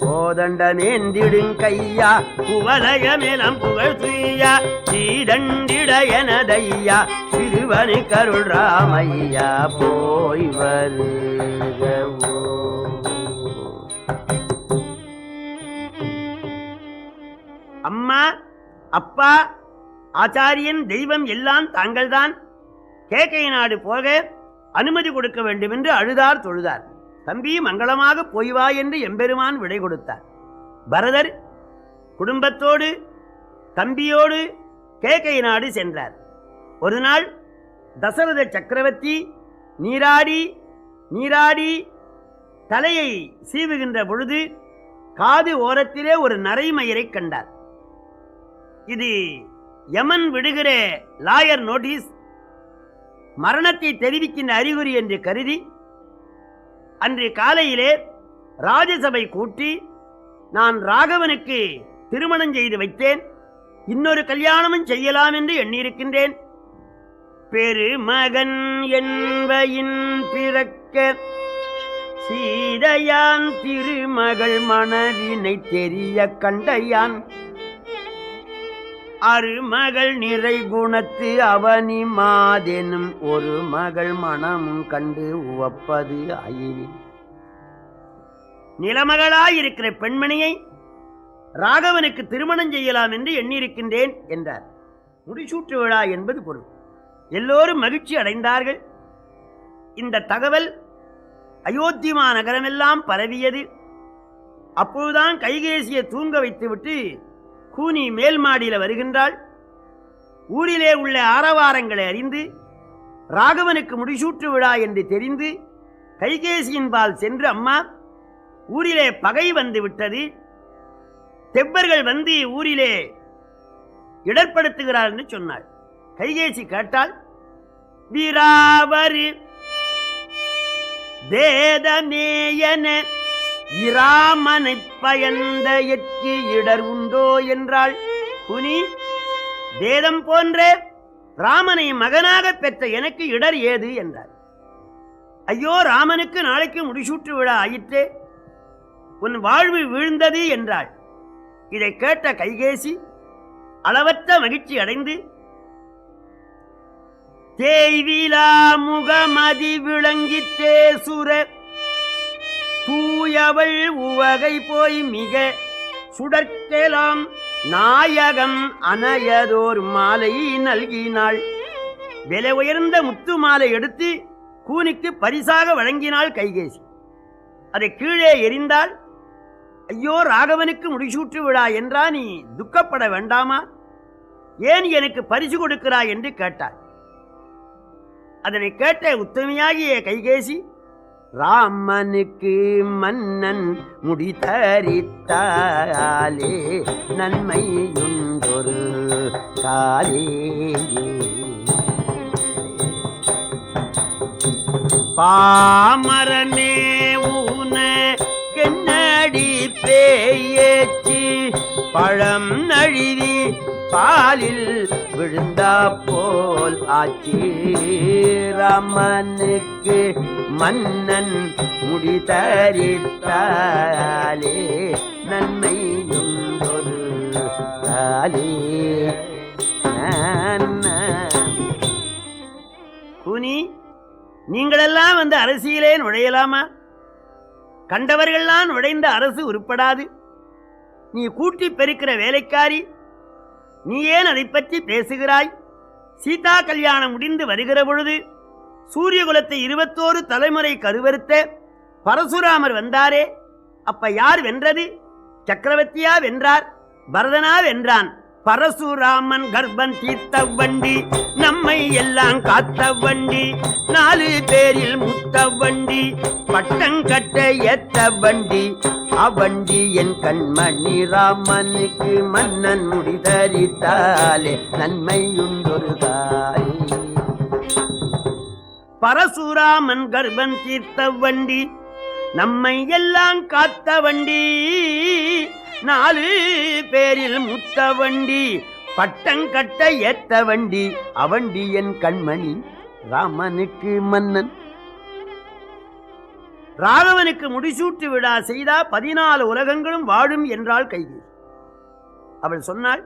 போத கோதண்டமேந்திடுங் கையா குவலயமேலம் புகழ் துய்யா சீதண்டிட எனதையா சிறுவனு கருள் ராமையா போய் வருகவோ. அம்மா, அப்பா, ஆச்சாரியன், தெய்வம் எல்லாம் தாங்கள்தான். கேகை நாடு போக அனுமதி கொடுக்க வேண்டும் என்று அழுதார், தொழுதார். தம்பி, மங்களமாக போய்வா என்று எம்பெருமான் விடை கொடுத்தார். பரதர் குடும்பத்தோடு தம்பியோடு கேகை நாடு சென்றார். ஒரு நாள் தசரத சக்கரவர்த்தி நீராடி நீராடி தலையை சீவுகின்ற பொழுது காது ஓரத்திலே ஒரு நரைமயிரை கண்டார். இது யமன் விடுகிற லாயர் நோட்டீஸ், மரணத்தை தெரிவிக்கின்ற அறிகுறி என்று கருதி அன்று காலையிலே ராஜசபை கூட்டி, நான் ராகவனுக்கு திருமணம் செய்து வைத்தேன், இன்னொரு கல்யாணமும் செய்யலாம் என்று எண்ணியிருக்கின்றேன். பெருமகன் என்பயின் பிறக்க சீதையான் திருமகள் மணவினை தெரிய கண்டையான் அருமகள் நிறை குணத்து அவனி மாதெனும் ஒரு மகள் மனமும் கண்டு உவப்பது ஆயினி. நிலமகளாயிருக்கிற பெண்மணியை ராகவனுக்கு திருமணம் செய்யலாம் என்று எண்ணியிருக்கின்றேன் என்றார். முடிசூட்டு விழா என்பது பொருள். எல்லோரும் மகிழ்ச்சி அடைந்தார்கள். இந்த தகவல் அயோத்திமா நகரமெல்லாம் பரவியது. அப்போதுதான் கைகேசியை தூங்க வைத்துவிட்டு கூனி மேல் மாடியில் வருகின்றாள். ஊரிலே உள்ள ஆரவாரங்களை அறிந்து ராகவனுக்கு முடிசூட்டு விழா என்று தெரிந்து கைகேசியின் பால் சென்று, அம்மா, ஊரிலே பகை வந்து விட்டது, தெப்பர்கள் வந்து ஊரிலே இடர்படுத்துகிறார் என்று சொன்னாள். கைகேசி கேட்டாள், வீராவரு வேதமேயன இராமனை பயந்த எற்கு இடர் உண்டோ என்றாள். குனி, வேதம் போன்ற ராமனை மகனாக பெற்ற எனக்கு இடர் ஏது என்றார். ஐயோ, ராமனுக்கு நாளைக்கு முடிசூட்டு விழா ஆயிற்றே, உன் வாழ்வு வீழ்ந்தது என்றாள். இதை கேட்ட கைகேசி அளவற்ற மகிழ்ச்சி அடைந்து, தேய்விலா முகமதி விளங்கி தேசுர தூயவள் உவகை போய் மிக சுடற்கெலாம் நாயகம் அணையதோர் மாலை நல்கினாள். விலை உயர்ந்த முத்து மாலை எடுத்து கூனிக்கு பரிசாக வழங்கினாள் கைகேசி. அதை கீழே எறிந்தாள். ஐயோ, ராகவனுக்கு முடிசூட்டு விழா என்றா, நீ துக்கப்பட வேண்டாமா, ஏன் எனக்கு பரிசு கொடுக்கிறாய் என்று கேட்டாள். அதனை கேட்ட உத்தமையாகிய கைகேசி, ராமனுக்கு மன்னன் முடித்தரித்தாலே நன்மையுண்டொரு காலே, பாமரனே ஊன கென்னடி பேயேச்சி பழம் நழுவி பாலில் விழுந்தா போல் ஆச்சி. ராமனுக்கு மன்னன் முடிதரித்தாலே நன்மையுண்டொரு காலே. குனி, நீங்களெல்லாம் வந்து அரசியலே நுழையலாமா? கண்டவர்கள்லாம் நுழைந்த அரசு உருப்படாது. நீ கூட்டி பெருக்கிற வேலைக்காரி, நீ ஏன் அதை பற்றி பேசுகிறாய்? சீதா கல்யாணம் முடிந்து வருகிற பொழுது சூரியகுலத்தை 21 தலைமுறை கருவறுத்த பரசுராமர் வந்தாரே, அப்ப யார் வென்றது? சக்கரவர்த்தியா வென்றார்? பரதனா வென்றான்? பரசுராமன் கர்ப்பன் தீர்த்த வண்டி, நம்மை எல்லாம் காத்த வண்டி, 4 பேரில் முத்த வண்டி, பட்டங்கட்ட ஏத்த வண்டி, அவண்டி என் கண்மணி. ராமனுக்கு மன்னன் முடிதரித்தாலே நன்மையுண்டொரு காலே. பரசுராமன் கர்ப்பன் தீர்த்த வண்டி, நம்மை எல்லாம் காத்த வண்டி, 4 பேரில் முத்த வண்டி, பட்டங்கட்ட ஏத்த வண்டி, அவண்டி என் கண்மணி. ராமனுக்கு மன்னன். ராகவனுக்கு முடிசூட்டு விழா செய்தா 14 உலகங்களும் வாழும் என்றாள் கைகேயி. அவள் சொன்னாள்,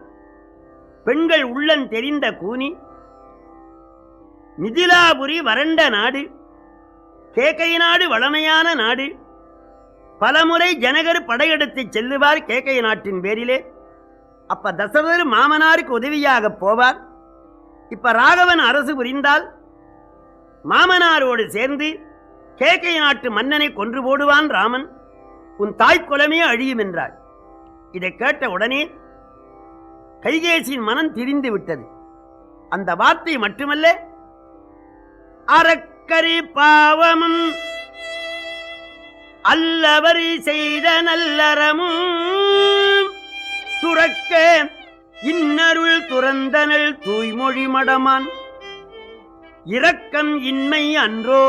பெண்கள் உள்ளம் தெரிந்த கூனி, மிதிலாபுரி வறண்ட நாடு, கேகை நாடு வளமையான நாடு, பலமுறை ஜனகர் படையெடுத்து செல்லுவார் கேகை நாட்டின் பேரிலே. அப்ப தசரதர் மாமனாருக்கு உதவியாக போவார். இப்ப ராகவன் அரசு புரிந்தால் மாமனாரோடு சேர்ந்து கேகை நாட்டு மன்னனை கொன்று போடுவான் ராமன், உன் தாய்க்குலமே அழியும் என்றாள். இதை கேட்ட உடனே கைகேசியின் மனம் திரிந்து விட்டது. அந்த வார்த்தை மட்டுமல்ல, அறக்கரி பாவமும் அல்லவர் செய்த நல்லறமும் துறக்க இன்னருள் துறந்தனள் தூய்மொழி மடமான் இரக்கம் இன்மை அன்றோ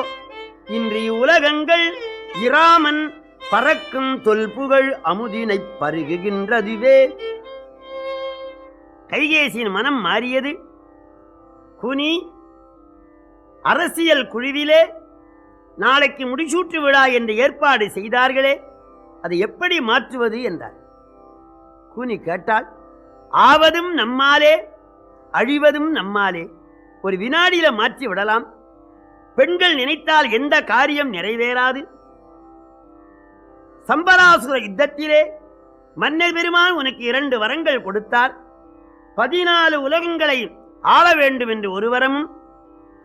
இன்றி உலகங்கள் இராமன் பறக்கும் தொல்புகழ் அமுதினை பருகுகின்றதுவே. கைகேசியின் மனம் மாறியது. குனி அரசியல் குழுவிலே நாளைக்கு முடிசூட்டு விழா என்று ஏற்பாடு செய்தார்களே, அதை எப்படி மாற்றுவது என்றார். கூனி கேட்டாள், ஆவதும் நம்மாலே அழிவதும் நம்மாலே, ஒரு வினாடியில மாற்றி விடலாம். பெண்கள் நினைத்தால் எந்த காரியம் நிறைவேறாது. சம்பராசுர யுத்தத்திலே மன்னர் பெருமான் உனக்கு 2 வரங்கள் கொடுத்தார். 14 உலகங்களை ஆள வேண்டும் என்று ஒரு வரமும்,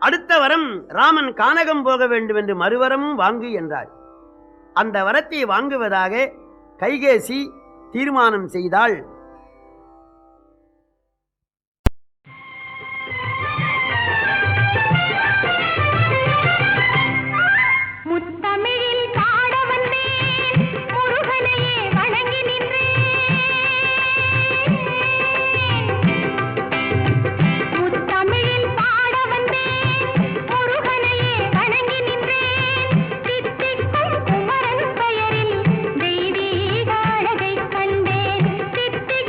அடுத்த வரம் ராமன் கானகம் போக வேண்டும் என்று மறுவரமும் வாங்கு என்றார். அந்த வரத்தை வாங்குவதாக கைகேசி தீர்மானம் செய்தாள். சித்திக்கும்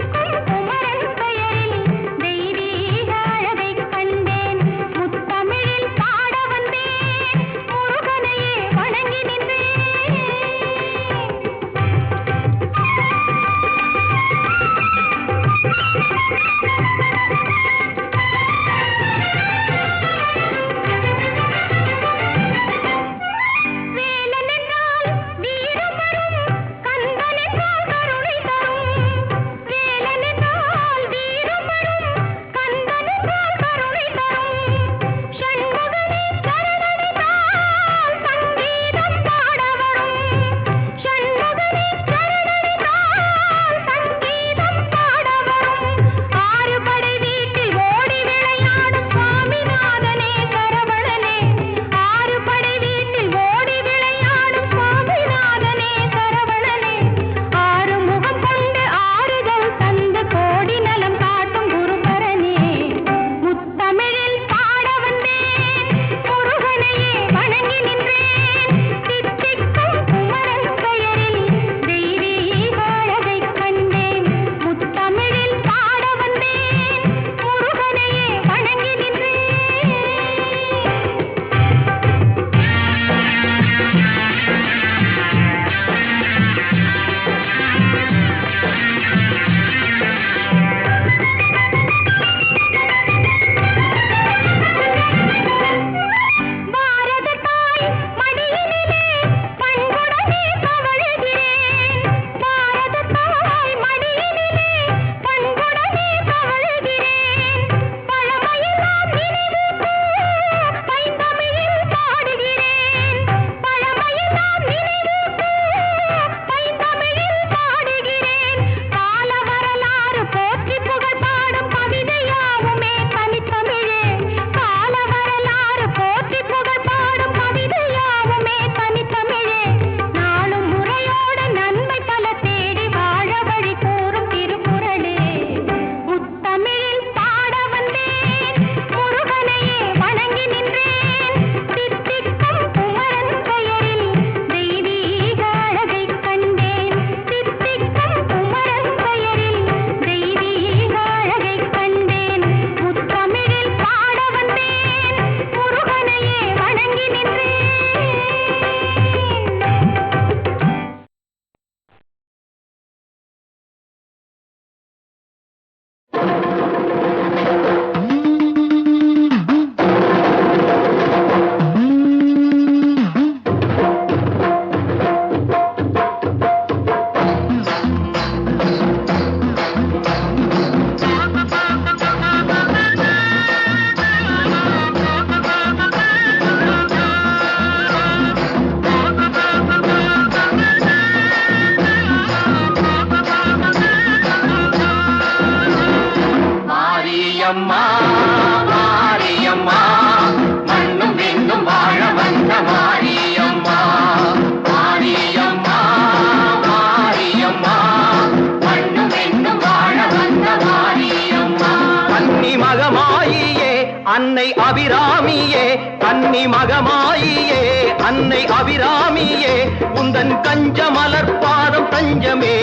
மகமாயியே அன்னை அபிராமியே கன்னி மகமாயியே அன்னை அபிராமியே உந்தன் கஞ்ச மலர் பாதம் தஞ்சமே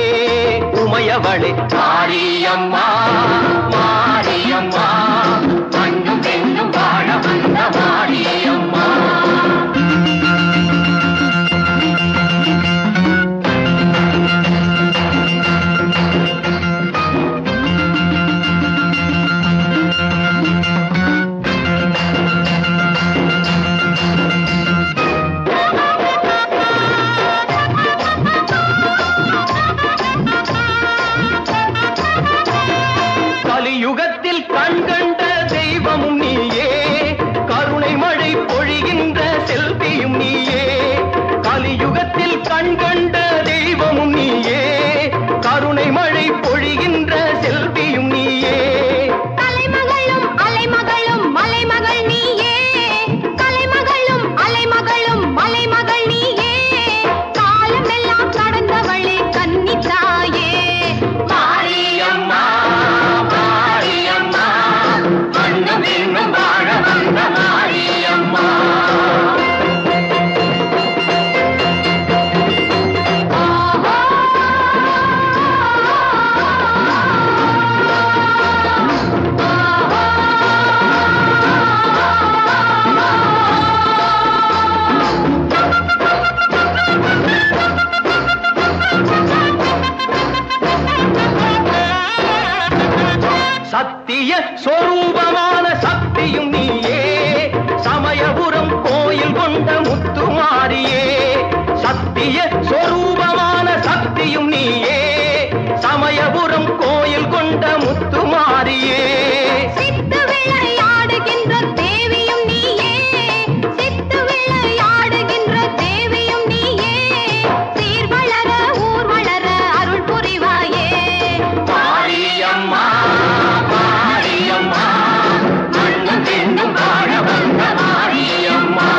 உமையவளே மாரியம்மா மாரியம்மா மண்ணும் பெண்ணும் வாழ வந்த மாரியம்மா. கலியுகத்தில் கண்கண்ட தெய்வமும் நீயே கருணை மழை பொழிகின்ற செல்வியும் நீயே கலியுகத்தில் கண்கண்ட தெய்வமும் நீயே கருணை மழை பொழிகின்ற செல்வியும் நீயே கலைமகளும் அலைமகளும் மலைமகள் நீயே கலைமகளும் அலைமகளும் மலைமகள் நீயே காலமெல்லாம் கடந்தவளே கன்னித்தாயே மாரியம்மா மாரியம்மா மண்ணும் பெண்ணும் வாழ வந்த மாரியம்மா. சத்திய சொரூபமான சக்தியும் நீயே சமயபுரம் கோயில் கொண்ட முத்துமாரியே சத்திய சொரூபமான சக்தியும் நீயே சமயபுரம் கோயில் கொண்ட முத்துமாரியே சித்து விளையாடுகின்ற தேவியும் நீயே சித்து விளையாடுகின்ற தேவியும் நீயே சீர் வளர ஊர் வளர அருள் புரிவாயே மாரியம்மா மாரியம்மா மண்ணும் பெண்ணும் வாழ வந்த மாரியம்மா.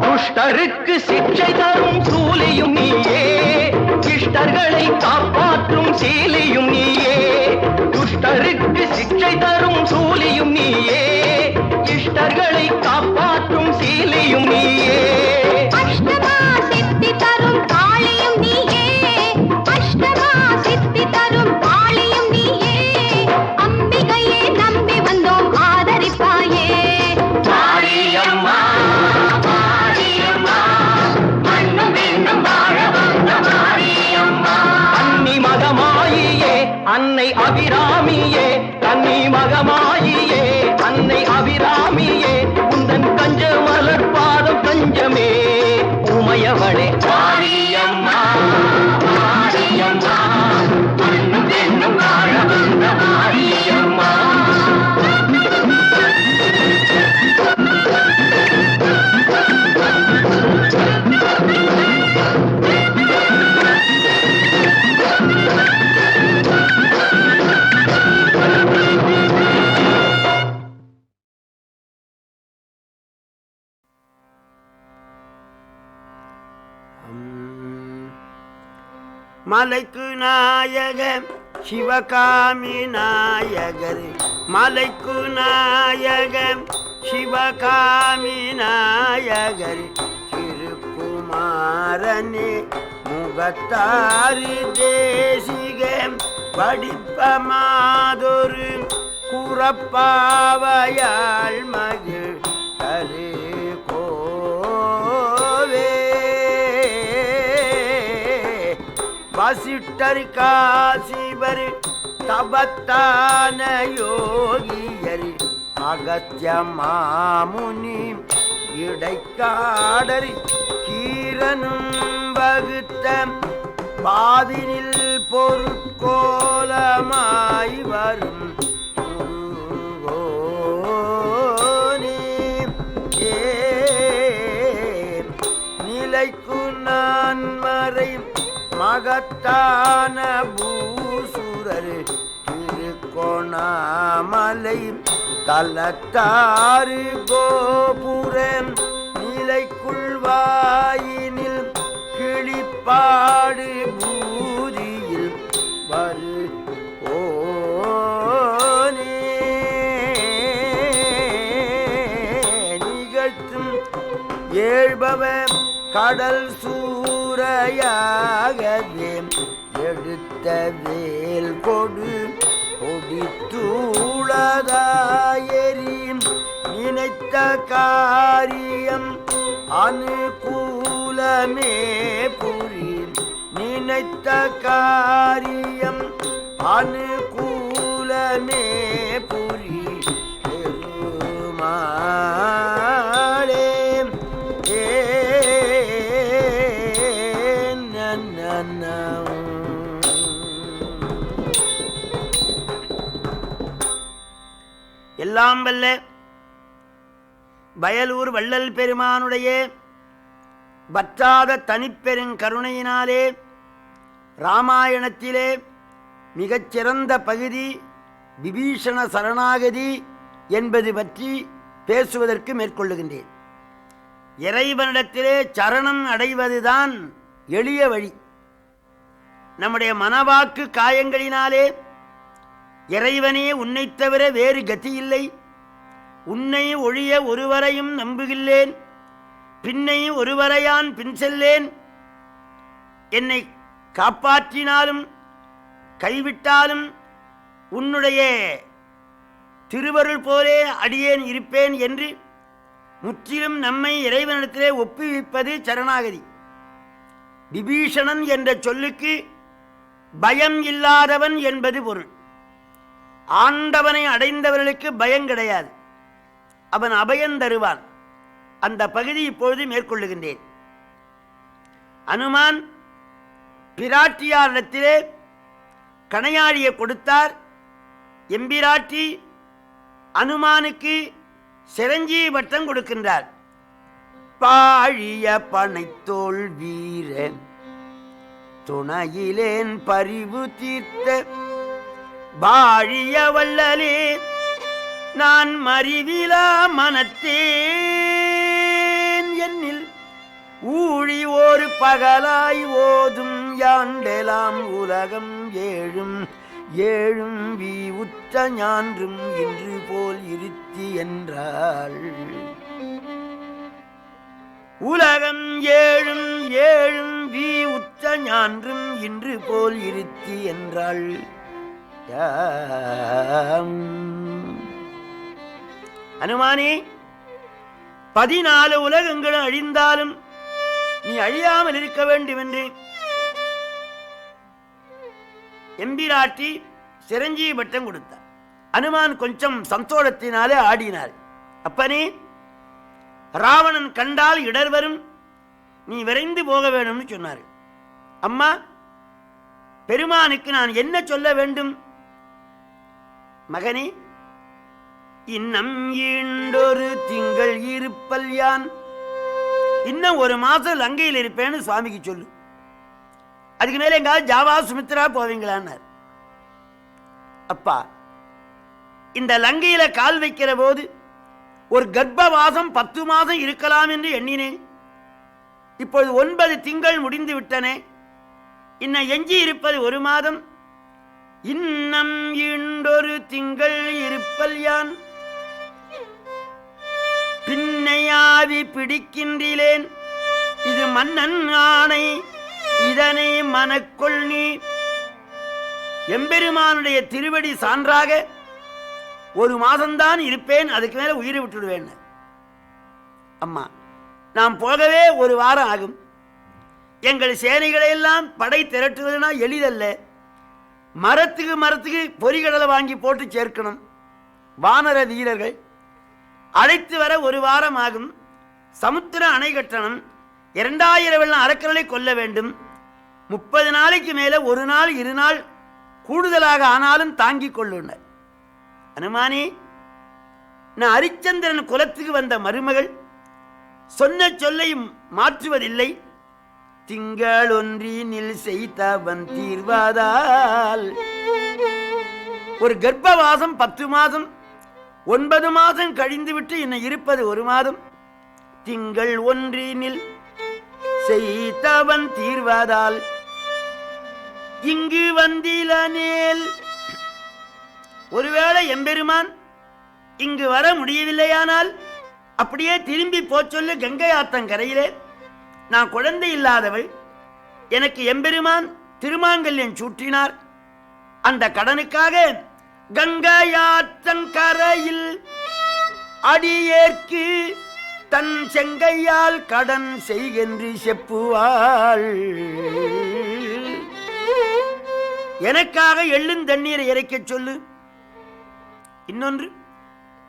துஷ்டருக்கு சிக்ஷை தரும் சூலியும் நீயே இஷ்டர்களை காப்பாற்றும் சீலியும் நீயே துஷ்டருக்கு சிக்ஷை தரும் சூலியும் நீயே இஷ்டர்களை காப்பாற்றும் சீலியும் நீயே அஷ்டமா சித்தி தரும் காளியும் நீயே அஷ்டமா சித்தி தரும் காளியும் நீயே அம்பிகையே நம்பி வந்தோம் ஆதரிப்பாயே மாரியம்மா மாரியம்மா மண்ணும் பெண்ணும் வாழ வந்த மாரியம்மா. கன்னி மகமாயியே அன்னை அபிராமியே கன்னி மகமாயியே அன்னை அபிராமியே உந்தன் கஞ்ச மலர் பாதம் தஞ்சமே உமையவளே மாரியம்மா மாரியம்மா மண்ணும் பெண்ணும் வாழ வந்த மாரியம்மா. மலைக்கு நாயக சிவகாமி நாயகர் மலைக்கு நாயக சிவகாமி நாயகர் திருக்குமாரனே முகத்தாறு தேசிக படிப்ப மாதொரு குறப்பாவையாள் மகிழ் கரு கோவே வசிட்டர் காசிவர் தபத்தான யோகியர் அகத்திய மாமுனி இடைக்காடர் கீரனும் வகுத்த பாதினில் பொருட்கோலமாய் வரும் குருகோனே. நிலை நான் மறை மகத்தான பூசுரர் திருக்கோணாமலை தலத்தாறு கோபுரம் நிலைக்குள் வாயினில் கிளிப்பாடு பூதியில் வரு ஓனே நிகழ்த்தும் ஏழ்பவ கடல் சூறையாகவே எடுத்த வேல் கொடு கொடித்தூளதாயெறி நினைத்த காரியம் அனுகூலமே புரி நினைத்த காரியம் அனுகூலமே புரி பெருமாளே எல்லாம் வல்ல வயலூர் வள்ளல் பெருமானுடைய வற்றாத தனிப்பெருங்கருணையினாலே ராமாயணத்திலே மிகச்சிறந்த பகுதி விபீஷண சரணாகதி என்பது பற்றி பேசுவதற்கு மேற்கொள்ளுகின்றேன். இறைவனிடத்திலே சரணம் அடைவதுதான் எளிய வழி. நம்முடைய மனவாக்கு காயங்களினாலே இறைவனே உன்னை தவிர வேறு கதியில்லை, உன்னை ஒழிய ஒருவரையும் நம்புகில்லேன், பின்னை ஒருவரையான் பின் செல்லேன், என்னை காப்பாற்றினாலும் கைவிட்டாலும் உன்னுடைய திருவருள் போலே அடியேன் இருப்பேன் என்று முற்றிலும் நம்மை இறைவனிடத்திலே ஒப்புவிப்பது சரணாகதி. விபீஷணன் என்ற சொல்லுக்கு பயம் இல்லாதவன் என்பது பொருள். ஆண்டவனை அடைந்தவர்களுக்கு பயம் கிடையாது, அவன் அபயம் தருவான். அந்த பகுதி இப்பொழுது மேற்கொள்ளுகின்றேன். அனுமான் பிராட்டியாரிடத்திலே கணையாழியை கொடுத்தார். எம்பிராட்டி அனுமானுக்கு சிரஞ்சீவி பட்டம் கொடுக்கின்றார். பாழிய பனைத்தோள் வீரன் துணையிலேன் பரிவு தீர்த்த வாழிய வள்ளலே நான் மறிவிலா மனத்தேன் என்னில் ஊழி ஒரு பகலாய் ஓதும் யாண்டெலாம் உலகம் ஏழும் ஏழும் வீ உற்ற ஞான்றும் இன்று போல் இருத்தி என்றாள். உலகம் ஏழும் ஏழும் வீ உற்ற ஞான்றும் இன்று போல் இருத்தி என்றாள். அனுமானே, 14 உலகங்களும் அழிந்தாலும் நீ அழியாமல் இருக்க வேண்டும் என்று எம்பிராட்டி சிரஞ்சீவி பட்டம் கொடுத்தார். அனுமான் கொஞ்சம் சந்தோஷத்தினாலே ஆடினார். அப்பனே, ராவணன் கண்டால் இடர் வரும், நீ விரைந்து போக வேண்டும்னு சொன்னார். அம்மா, பெருமானுக்கு நான் என்ன சொல்ல வேண்டும்? மகனே, இன்னம் ஈண்டொரு திங்கள் இருப்பல் யான், இன்னும் 1 மாசம் லங்கையில் இருப்பேன்னு சுவாமிக்கு சொல்லு. அதுக்கு மேல எங்காவது ஜாவா சுமித்ரா போவீங்களான்னார். அப்பா, இந்த லங்கையில கால் வைக்கிற போது ஒரு கர்ப்பவாசம் 10 மாதம் இருக்கலாம் என்று எண்ணினேன். இப்பொழுது 9 திங்கள் முடிந்து விட்டனே, இன்னும் எஞ்சி இருப்பது 1 மாதம். இன்னம் ஈண்டொரு திங்கள் இருப்பல் யான் பின்னையாவி பிடிக்கின்றேன், இது மன்னன் ஆணை, இதனை மனக்கொள் நீ. எம்பெருமானுடைய திருவடி சான்றாக 1 மாதம்தான் இருப்பேன், அதுக்கு மேல உயிரை விட்டுடுவேன். அம்மா, நாம் போகவே 1 வாரம் ஆகும். எங்கள் சேனைகளை எல்லாம் படை திரட்டுவதுனா எளிதல்ல. மரத்துக்கு பொறிகடலை வாங்கி போட்டு சேர்க்கணும். வானர வீரர்கள் அழைத்து வர 1 வாரம் ஆகும். சமுத்திர அணை கட்டணம், 2000 வெள்ளம் அரக்கர்களை கொல்ல வேண்டும். 30 நாளைக்கு மேல 1 நாள் 2 நாள் கூடுதலாக ஆனாலும் தாங்கிக் கொள்ளுனர். அனுமானே, நான் ஹரிச்சந்திரன் குலத்துக்கு வந்த மருமகள், சொன்ன சொல்லை மாற்றுவதில்லை, திங்கள் ஒன்றினில் செய்தவன் தீர்வாதால். ஒரு கர்ப்பவாசம் 10 மாதம், 9 மாதம் கழிந்து விட்டு இன்னும் இருப்பது 1 மாதம். திங்கள் ஒன்றினில் செய்தவன் தீர்வாதால் இங்கு வந்திலனேல். ஒருவேளை எம்பெருமான் இங்கு வர முடியவில்லையானால் அப்படியே திரும்பி போச்சொல்லு கங்கை ஆத்தங்கரையிலே. நான் குழந்தை இல்லாதவள், எனக்கு எம்பெருமான் திருமாங்கல்யம் சூட்டினார். அந்த கடனுக்காக கங்கையாற்றங்கரையில் அடியேற்கு தன் செங்கையால் கடன் செய்கின்ற செப்புவாள். எனக்காக எள்ளும் தண்ணீரை இறைக்க சொல்லு. இன்னொன்று,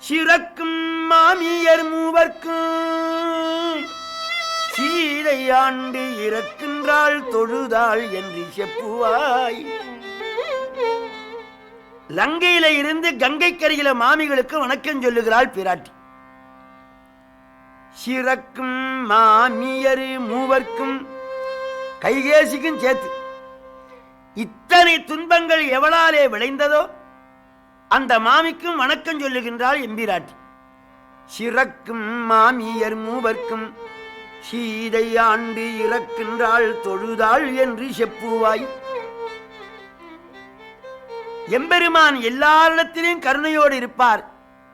சிறக்கும் மாமியர் மூவர்க்கும் சீதை ஆண்டு இறக்கின்றாள் தொழுதாள் என்று செப்புவாய். லங்கையில இருந்து கங்கை கரையில மாமிகளுக்கு வணக்கம் சொல்லுகிறாள் பிராட்டி. சிறக்கும் மாமியர் மூவர்க்கும், கைகேசிக்கும் சேர்த்து இத்தனை துன்பங்கள் எவளாலே விளைந்ததோ அந்த மாமிக்கும் வணக்கம் சொல்லுகின்றாள் எம்பிராட்டி. சிறக்கும் மாமியர் மூவர்க்கும் சீதை ஆண்டு இறக்கின்றாள் தொழுதாள் என்று செப்புவாய். எம்பெருமான் எல்லாரிடத்திலும் கருணையோடு இருப்பார்.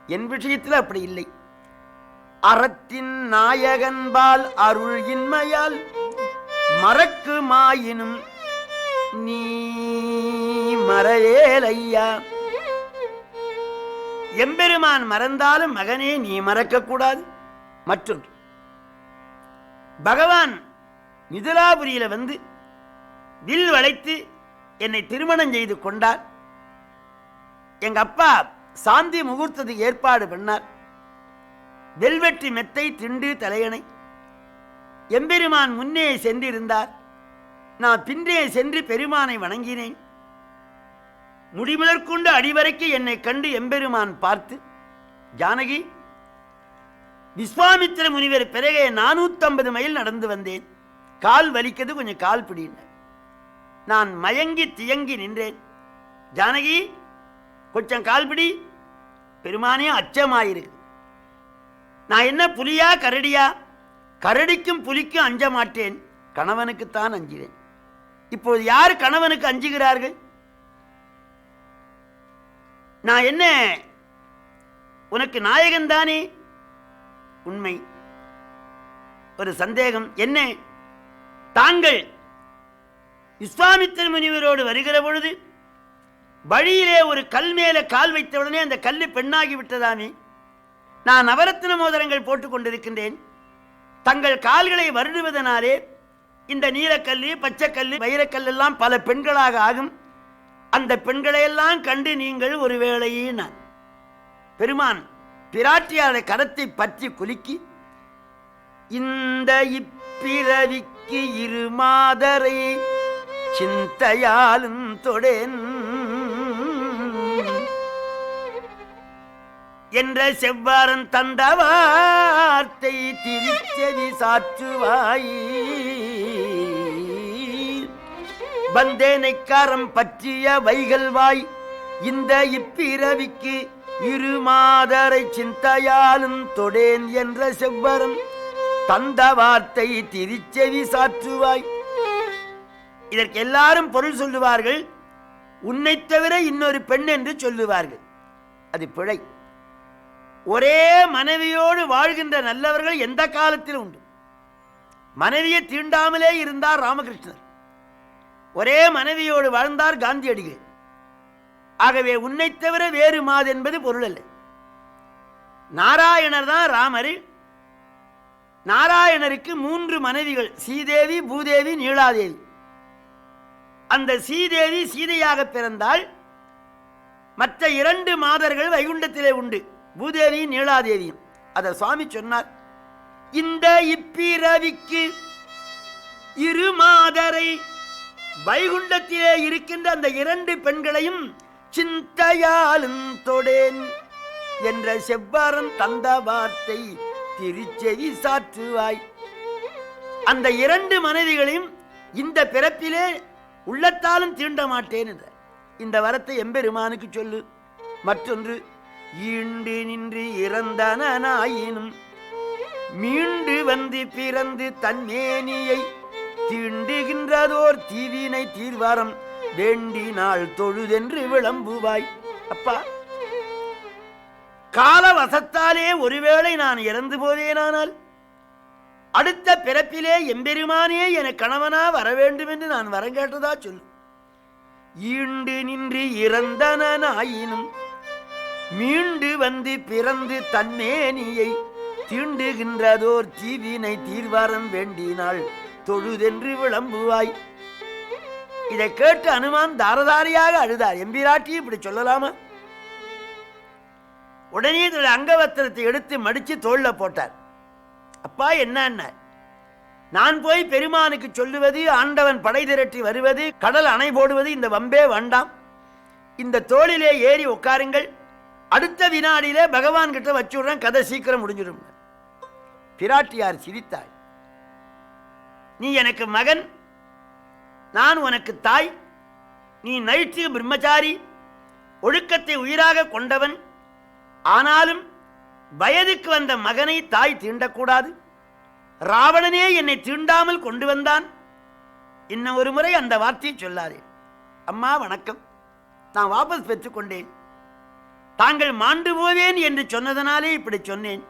என் விஷயத்தில் அப்படி இல்லை. அறத்தின் நாயகன்பால் அருள் இன்மையால் மறக்கு மாயினும் நீ மறையேலையா. எம்பெருமான் மறந்தாலும் மகனே நீ மறக்க கூடாது. மற்றொன்று, பகவான் மிதிலாபுரியில வந்து வில் வளைத்து என்னை திருமணம் செய்து கொண்டார். எங்க அப்பா சாந்தி முகூர்த்தத்துக்கு ஏற்பாடு பண்ணார். வெல்வெற்றி மெத்தை திண்டு தலையணை. எம்பெருமான் முன்னே சென்றிருந்தார். நான் பின்னே சென்று பெருமானை வணங்கினேன். முடிமுதற்கொண்டு அடிவரைக்கு என்னை கண்டு எம்பெருமான் பார்த்து, ஜானகி, விஸ்வாமித்திர முனிவர் பிறகே 450 மைல் நடந்து வந்தேன். கால் வலிக்கிறது, கொஞ்சம் கால் பிடின. நான் மயங்கி தியங்கி நின்றேன். ஜானகி, கொஞ்சம் கால் பிடி. பெருமானே அச்சமாயிருக்கு. நான் என்ன புலியா கரடியா? கரடிக்கும் புலிக்கும் அஞ்ச மாட்டேன், கணவனுக்குத்தான் அஞ்சினேன். இப்போது யார் கணவனுக்கு அஞ்சுகிறார்கள்? நான் என்ன உனக்கு நாயகன் தானே? உண்மை. ஒரு சந்தேகம் என்ன? தாங்கள் விஸ்வாமித்திர முனிவரோடு வருகிற பொழுது வழியிலே ஒரு கல் மேல கால் வைத்தவுடனே அந்த கல்லு பெண்ணாகி விட்டதாமே. நான் நவரத்ன மோதிரங்கள் போட்டுக் கொண்டிருக்கின்றேன். தங்கள் கால்களை வருடுவதனாலே இந்த நீலக்கல்லு, பச்சைக்கல்லு, வைரக்கல் எல்லாம் பல பெண்களாக ஆகும். அந்த பெண்களையெல்லாம் கண்டு நீங்கள் ஒருவேளையே நான் பெருமான் பிராட்டியாரை கரத்தை பற்றி குலுக்கி, இந்த இப்பிறவிக்கு 2 மாதரை சிந்தையாலும் தொடேன் என்ற செவ்வாரன் தந்த வார்த்தை திருச்செவி சாற்றுவாய். வந்தேனைக்காரம் பற்றிய வைகல்வாய், இந்த இப்பிறவிக்கு 2 மாதரை சிந்தையாலும் தொடேன் என்ற செவ்வரம் தந்த வார்த்தை திருச்செவி சாற்றுவாய். இதற்கு எல்லாரும் பொருள் சொல்லுவார்கள். உன்னை தவிர இன்னொரு பெண் என்று சொல்லுவார்கள். அது பிழை. ஒரே மனைவியோடு வாழ்கின்ற நல்லவர்கள் எந்த காலத்திலும் உண்டு. மனைவியை தீண்டாமலே இருந்தார் ராமகிருஷ்ணர். ஒரே மனைவியோடு வாழ்ந்தார் காந்தியடிகள். ஆகவே உன்னை தவிர வேறு மாது என்பது பொருள் அல்ல. நாராயணர் தான் ராமர். நாராயணருக்கு 3 மனைவிகள், சீதேவி, பூதேவி, நீலாதேவி. அந்த சீதேவி சீதையாக பிறந்தால். மற்ற 2 மாதர்கள் வைகுண்டத்திலே உண்டு, பூதேவி, நீலாதேவியும். அதை சுவாமி சொன்னார். இந்த இப்பிறவிக்கு 2 மாதரை வைகுண்டத்திலே இருக்கின்ற அந்த 2 பெண்களையும் சிந்தையாலும் தொடேன் என்ற செவ்வாரம் தந்த வார்த்தை திருச்செவி சாற்றுவாய். அந்த 2 மனைவிகளையும் இந்த பிறப்பிலே உள்ளத்தாலும் தீண்ட மாட்டேன் என்ற இந்த வரத்தை எம்பெருமானுக்கு சொல்லு. மற்றொன்று, ஈண்டு நின்று இறந்தனாயினும் மீண்டு வந்து பிறந்து தன்மேனியை தீண்டுகின்றதோர் தீவினை தீர்வாரம் வேண்டினாள் தொழுதென்று விளம்புவாய். அப்பா, காலவசத்தாலே ஒருவேளை நான் இறந்து போவேனானால் அடுத்த பிறப்பிலே எம்பெருமானே என கணவனா வர வேண்டும் என்று நான் வரம் கேட்டதா சொல்லு. ஈண்டு நின்று இறந்தனாயினும் மீண்டு வந்து பிறந்து தன்மேனியை தீண்டுகின்றதோர் தீவினை தீர்வாரம் வேண்டினாள் தொழுதென்று விளம்புவாய். இதை கேட்டு அனுமான் தாரதாரியாக அழுதார். எம்பிராட்டி இப்படி சொல்லலாமா? உடனே தன்னுடைய அங்கவஸ்திரத்தை எடுத்து மடிச்சு தோள்ல போட்டார். அப்பா, என்ன? நான் போய் பெருமானுக்கு சொல்லுவது, ஆண்டவன் படை திரட்டி வருவது, கடல் அணை போடுவது, இந்த வம்பே வேண்டாம். இந்த தோளிலே ஏறி உட்காருங்கள். அடுத்த வினாடியிலே பகவான் கிட்ட வச்சுடுறேன், கதை சீக்கிரம் முடிஞ்சிடும். பிராட்டியார் சிரித்தாள். நீ எனக்கு மகன், நான் உனக்கு தாய். நீ நைட்டிக பிரம்மச்சாரி, ஒழுக்கத்தை உயிராக கொண்டவன். ஆனாலும் வயதுக்கு வந்த மகனை தாய் தீண்டக்கூடாது. ராவணனே என்னை தீண்டாமல் கொண்டு வந்தான். இன்னும் ஒரு முறை அந்த வார்த்தையை சொல்லாதே. அம்மா வணக்கம், நான் வாபஸ் பெற்றுக்கொண்டேன். தாங்கள் மாண்டு போவேன் என்று சொன்னதனாலே இப்படி சொன்னேன்.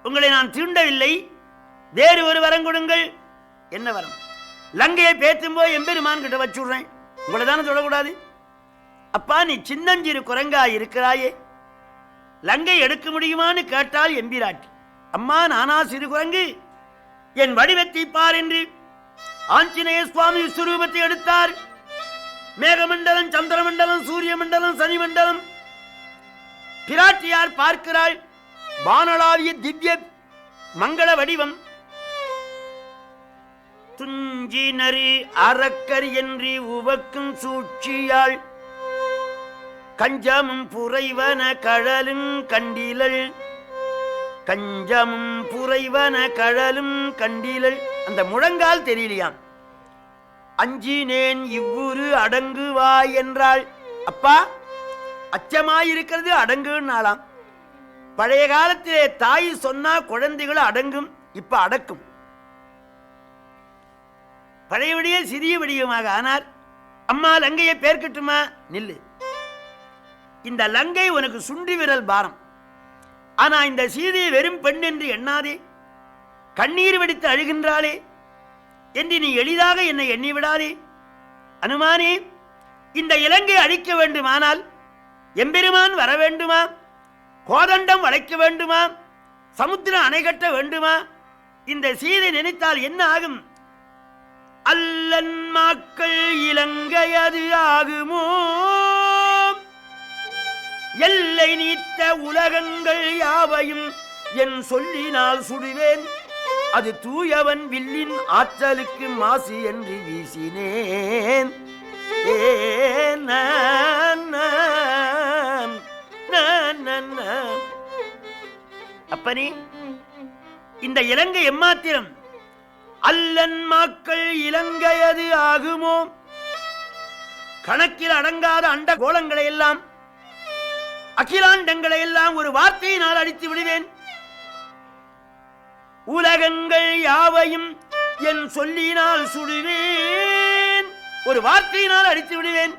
உங்களை நான் தீண்டவில்லை. வேறு ஒரு வரம் கொடுங்கள். என்ன வரம்? லங்கையை பேத்தும்போது எம்பெருமான் கிட்ட வச்சுடுறேன். உங்களை தானே சொல்லக்கூடாது. அப்பா, நீ சின்னஞ்சிறு குரங்காய் இருக்கிறாயே, லங்கை எடுக்க முடியுமான்னு கேட்டால் எம்பிராட்டி. அம்மா, நானா சிறு குரங்கு? என் வடிவத்தை பார் என்று ஆஞ்சநேய சுவாமி விஸ்வரூபத்தை எடுத்தார். மேகமண்டலம், சந்திரமண்டலம், சூரிய மண்டலம், சனி மண்டலம். பிராட்டியார் பார்க்கிறாள். வானளாவிய திவ்ய மங்கள வடிவம். துஞ்சினரி அரக்கர் என்று உவக்கும் சூழ்ச்சியாள் கஞ்சமும் புரைவன கழலும் கண்டிலள். கஞ்சமும் புரைவன கழலும் கண்டிலள். அந்த முழங்கால் தெரியலையாம். அஞ்சினேன் இவ்வுரு அடங்குவாய் என்றாள். அப்பா, அச்சமாயிருக்கிறது அடங்குனாலாம். பழைய காலத்திலே தாய் சொன்னா குழந்தைகள் அடங்கும், இப்ப அடக்கும். பழையபடியே சிறிய வடிவமாக ஆனார். அம்மா, லங்கையை பேர்க்கட்டுமா? நில்லு. இந்த லங்கை உனக்கு சுண்டி விரல் பாரம். ஆனா இந்த சீதையை வெறும் பெண் என்று எண்ணாதே. கண்ணீர் வெடித்து அழுகின்றாளே என்று நீ எளிதாக என்னை எண்ணி விடாதே. அனுமானே, இந்த இலங்கை அழிக்க வேண்டுமானால் எம்பெருமான் வர வேண்டுமா? கோதண்டம் வளைக்க வேண்டுமா? சமுத்திரம் அணை கட்ட வேண்டுமா? இந்த சீதை நினைத்தால் என்ன ஆகும்? அல்லன் மக்கள் இலங்கை அது ஆகுமோ? எல்லை நீத்த உலகங்கள் யாவையும் என் சொல்லினால் சுடுவேன். அது தூயவன் வில்லின் ஆற்றலுக்கு மாசு என்று வீசினேன். அப்பனே, இந்த இலங்கை எம்மாத்திரம்? அல்லன் மக்கள் இலங்கையது ஆகுமோ? கணக்கில் அடங்காத அண்ட கோலங்களை எல்லாம், அகிலாண்டங்களை எல்லாம் ஒரு வார்த்தையினால் அடித்து விடுவேன். உலகங்கள் யாவையும் என் சொல்லினால் சுடுவேன். ஒரு வார்த்தையினால் அடித்து விடுவேன்.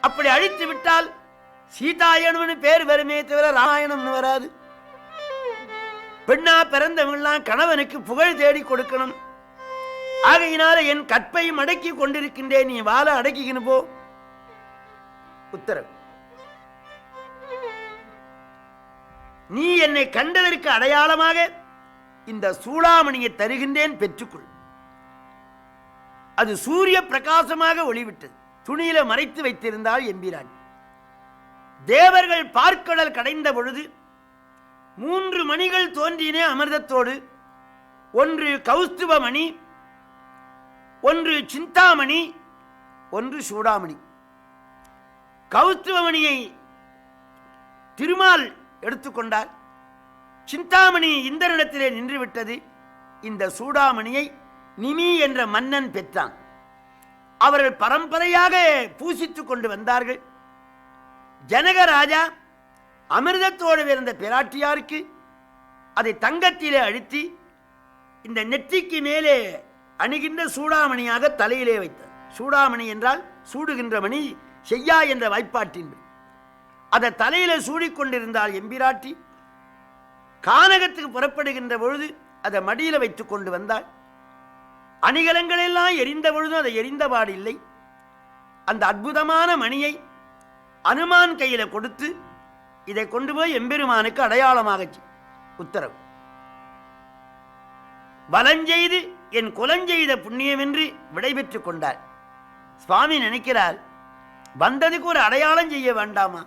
அப்படி அழித்து விட்டால் சீதாயனம்னு பேர் வருமே தவிர ராமாயணம்னு வராது. பெண்ணா பிறந்தவங்களாம் கணவனுக்கு புகழ் தேடி கொடுக்கணும். ஆகையினால என் கற்பை அடக்கி கொண்டிருக்கின்றேன். நீ வாழ அடக்கிக்கின்னு போ. உத்தரவு. நீ என்னை கண்டதற்கு அடையாளமாக இந்த சூடாமணியை தருகின்றேன், பெற்றுக்கொள். அது சூரிய பிரகாசமாக ஒளிவிட்டது. துணியில மறைத்து வைத்திருந்தால் எம்பிரான். தேவர்கள் பார்க்கடல் கடைந்த பொழுது 3 மணிகள் தோன்றினே அமிர்தத்தோடு. ஒன்று கௌஸ்துபமணி, ஒன்று சிந்தாமணி, ஒன்று சூடாமணி. கௌஸ்துபமணியை திருமால் எடுத்துக்கொண்டார். சிந்தாமணி இந்திரனிடத்திலே நின்று விட்டது. இந்த சூடாமணியை நிமி என்ற மன்னன் பெற்றான். அவர்கள் பரம்பரையாக பூசித்துக் கொண்டு வந்தார்கள். ஜனகராஜா அமிர்தத்தோடு இருந்த பிராட்டியாருக்கு அதை தங்கத்திலே அழுத்தி இந்த நெற்றிக்கு மேலே அணுகின்ற சூடாமணியாக தலையிலே வைத்தார். சூடாமணி என்றால் சூடுகின்ற மணி, செய்யா என்ற வாய்ப்பாட்டின் அதை தலையில சூடிக்கொண்டிருந்தால் எம்பிராட்டி. கானகத்துக்கு புறப்படுகின்ற பொழுது அதை மடியில வைத்துக் கொண்டு வந்தாள். அணிகலங்கள் எல்லாம் எரிந்த பொழுதும் அதை எரிந்தபாடு இல்லை. அந்த அற்புதமான மணியை அனுமான் கையில கொடுத்து இதை கொண்டு போய் எம்பெருமானுக்கு அடையாளமாக உத்தரவு. வலஞ்செய்து என் குலஞ்செய்த புண்ணியம் என்று விடைபெற்றுக் கொண்டார். சுவாமி நினைக்கிறார், வந்ததுக்கு ஒரு அடையாளம் செய்ய வேண்டாமா?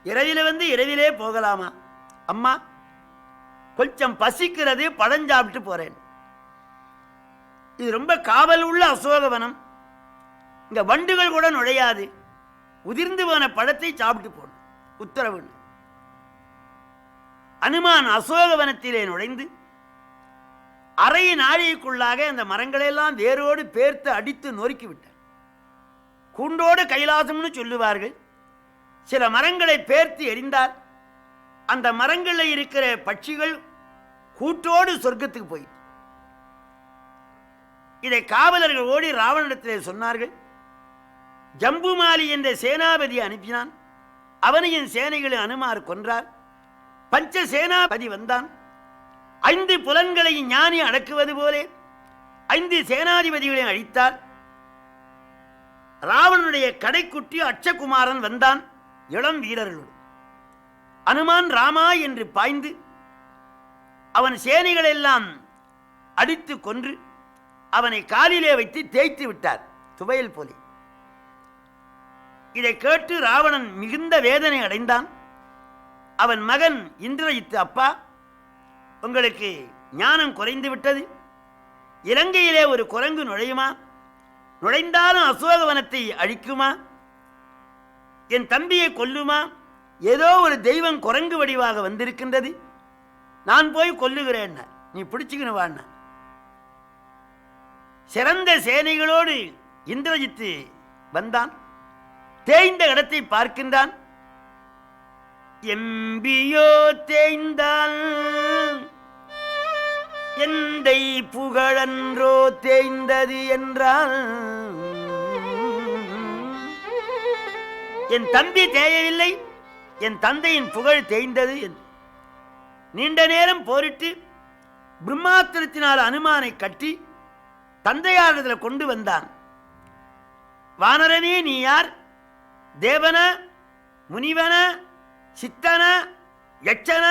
இரவில வந்து இரவிலே போகலாமா? அம்மா கொஞ்சம் பசிக்கிறது, பழம் சாப்பிட்டு போறேன். இது ரொம்ப காவல் உள்ள அசோகவனம், இங்க வண்டுகள் கூட நுழையாது, உதிர்ந்து போன பழத்தை சாப்பிட்டு போடும் உத்தரவு. அனுமான் அசோகவனத்திலே நுழைந்து அரை நாழிகைக்குள்ளாக அந்த மரங்களெல்லாம் வேரோடு பேர்த்து அடித்து நொறுக்கி விட்டார். கூண்டோடு கைலாசம்னு சொல்லுவார்கள். சில மரங்களை பேர்த்து எரிந்தார். அந்த மரங்களில் இருக்கிற பட்சிகள் கூட்டோடு சொர்க்கத்துக்கு போய் இதை காவலர்கள் ஓடி ராவணனிடத்திலே சொன்னார்கள். ஜம்புமாலி என்ற சேனாபதி அனுப்பினான். அவனையும் சேனைகளை அனுமார் கொன்றார். பஞ்ச சேனாபதி வந்தான். 5 புலன்களையும் ஞானி அடக்குவது போலே 5 சேனாதிபதிகளையும் அழித்தார். ராவணனுடைய கடைக்குட்டி அட்சகுமாரன் வந்தான் இளம் வீரர்களோடு. அனுமான் ராமா என்று பாய்ந்து அவன் சேனைகளெல்லாம் அடித்து கொன்று அவனை காலிலே வைத்து தேய்த்து விட்டார், துவையல் போலே. இதை கேட்டு ராவணன் மிகுந்த வேதனை அடைந்தான். அவன் மகன் இந்திரஜித்து, அப்பா உங்களுக்கு ஞானம் குறைந்து விட்டது. இலங்கையிலே ஒரு குரங்கு நுழையுமா? நுழைந்தாலும் அசோகவனத்தை அழிக்குமா? என் தம்பியை கொல்லுமா? ஏதோ ஒரு தெய்வம் குரங்கு வடிவாக வந்திருக்கின்றது, நான் போய் கொல்லுகிறேன், நீ பிடிச்சுக்கணும் வாண்ண. சிறந்த சேனைகளோடு இந்திரஜித்து வந்தான். தேய்ந்த இடத்தை பார்க்கின்றான். எம்பியோ தேய்ந்தால் எந்தை புகழன்றோ தேய்ந்தது என்றால், என் தம்பி தேயவில்லை, என் தந்தையின் புகழ் தேய்ந்தது என்று நீண்ட நேரம் போரிட்டு பிரம்மாத்திரத்தினால் அனுமானை கட்டி தந்தையாரிடத்தில் கொண்டு வந்தான். வானரனே, நீ யார்? தேவன, முனிவன, சித்தன, யட்சன,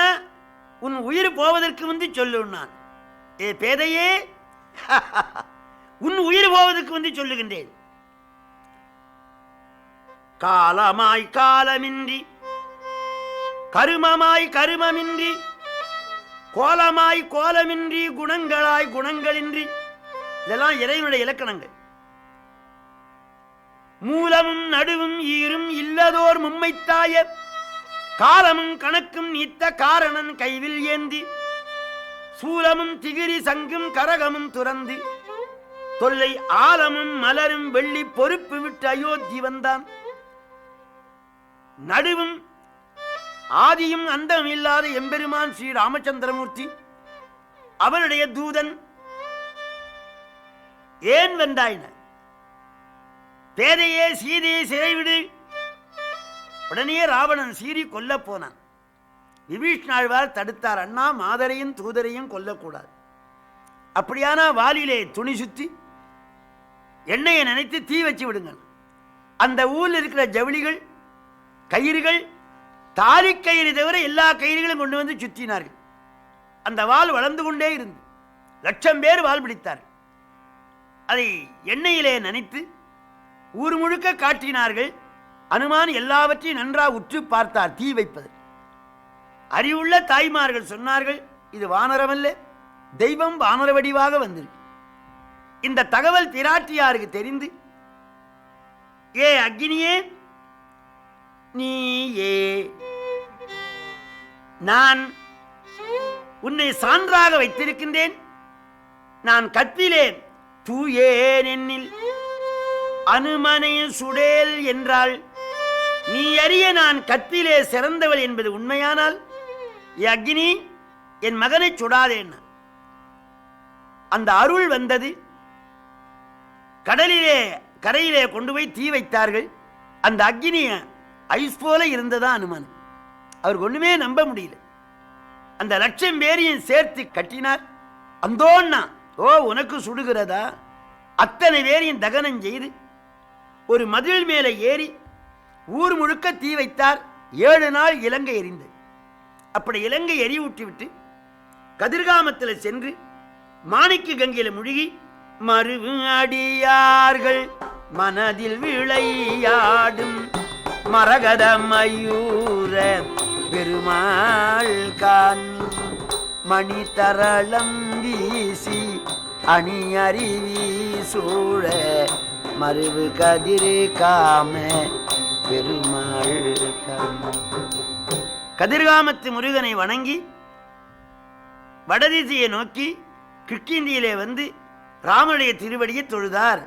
உன் உயிர் போவதற்கு முந்தி சொல்லுன்னான். ஏ பேதையே, உன் உயிர் போவதற்கு முந்தி சொல்லுகின்றேன். காலமாய் காலமின்றி, கருமமாய் கருமமின்றி, கோலமாய் கோலமின்றி, குணங்களாய் குணங்களின்றி, இதெல்லாம் இறைவனுடைய இலக்கணங்கள். மூலமும் நடுவும் ஈரும் இல்லதோர் மும்மைத்தாய, காலமும் கணக்கும் நீத்த காரணன் கைவில் ஏந்தி, சூலமும் திகிரி சங்கும் கரகமும் துறந்து, தொல்லை ஆலமும் மலரும் வெள்ளி பொறுப்பு விட்டு அயோத்தி வந்தான். நடுவும் ஆதியும் அந்தம் இல்லாத எம்பெருமான் ஸ்ரீ ராமச்சந்திரமூர்த்தி, அவருடைய தூதன். ஏன் வந்தாயின? பேதையே, சீதையை சிறைவிடு. உடனே ராவணன் சீறி கொல்ல போனான். விபீஷ்ணாழ்வார் தடுத்தார். அண்ணா, மாதரையும் தூதரையும் கொல்லக்கூடாது. அப்படியானா வாலிலே துணி சுத்தி எண்ணெயை நினைத்து தீ வச்சு விடுங்கள். அந்த ஊரில் இருக்கிற ஜவுளிகள், கயிறுகள், தாலி கயிறு தவிர எல்லா கயிறுகளும் கொண்டு வந்து சுற்றினார்கள். அந்த வால் வளர்ந்து கொண்டே இருந்து 1,00,000 பேர் வால் பிடித்தார். அதை எண்ணெயிலே நனைத்து ஊர் முழுக்க காட்டினார்கள். அனுமான் எல்லாவற்றையும் நன்றாக உற்று பார்த்தார் தீ வைப்பது. அறிவுள்ள தாய்மார்கள் சொன்னார்கள், இது வானரமல்ல, தெய்வம் வானர வடிவாக வந்திருக்கு. இந்த தகவல் பிராட்டியாருக்கு தெரிந்து, ஏ அக்னியே, நீயே, நான் உன்னை சான்றாக வைத்திருக்கின்றேன். நான் கற்பிலேன் தூயேன் என்னில் அனுமனை சுடேல் என்றாள். நீ அறிய நான் கற்பிலே சிறந்தவள் என்பது உண்மையானால் அக்னி என் மகனை சுடாதேன். அந்த அருள் வந்தது. கடலிலே கரையிலே கொண்டு போய் தீ வைத்தார்கள். அந்த அக்னிய ஐஸ் போல இருந்ததா அனுமன். அவருக்கு ஒண்ணுமே நம்ப முடியல. அந்த 1,00,000 பேரையும் சேர்த்து கட்டினார். அந்தோன்னா ஓ உனக்கு சுடுகிறதா? அத்தனை பேரையும் தகனம் செய்து ஒரு மதில் மேலே ஏறி ஊர் முழுக்க தீ வைத்தார். 7 நாள் இலங்கை எரிந்தது. அப்படி இலங்கை எரியூட்டி விட்டு கதிர்காமத்தில் சென்று மாணிக்க கங்கையில முழுகி மருவு அடியார்கள் மனதில் விளையாடும் மரகத மயூர பெருமாள் கான் மணி தரளம் வீசி அணி அருவி சூழ மருவு கதிரு காம பெருமாள் கான். கதிர்காமத்து முருகனை வணங்கி வடதிசையை நோக்கி கிஷ்கிந்தியிலே வந்து ராமனுடைய திருவடியை தொழுதார்.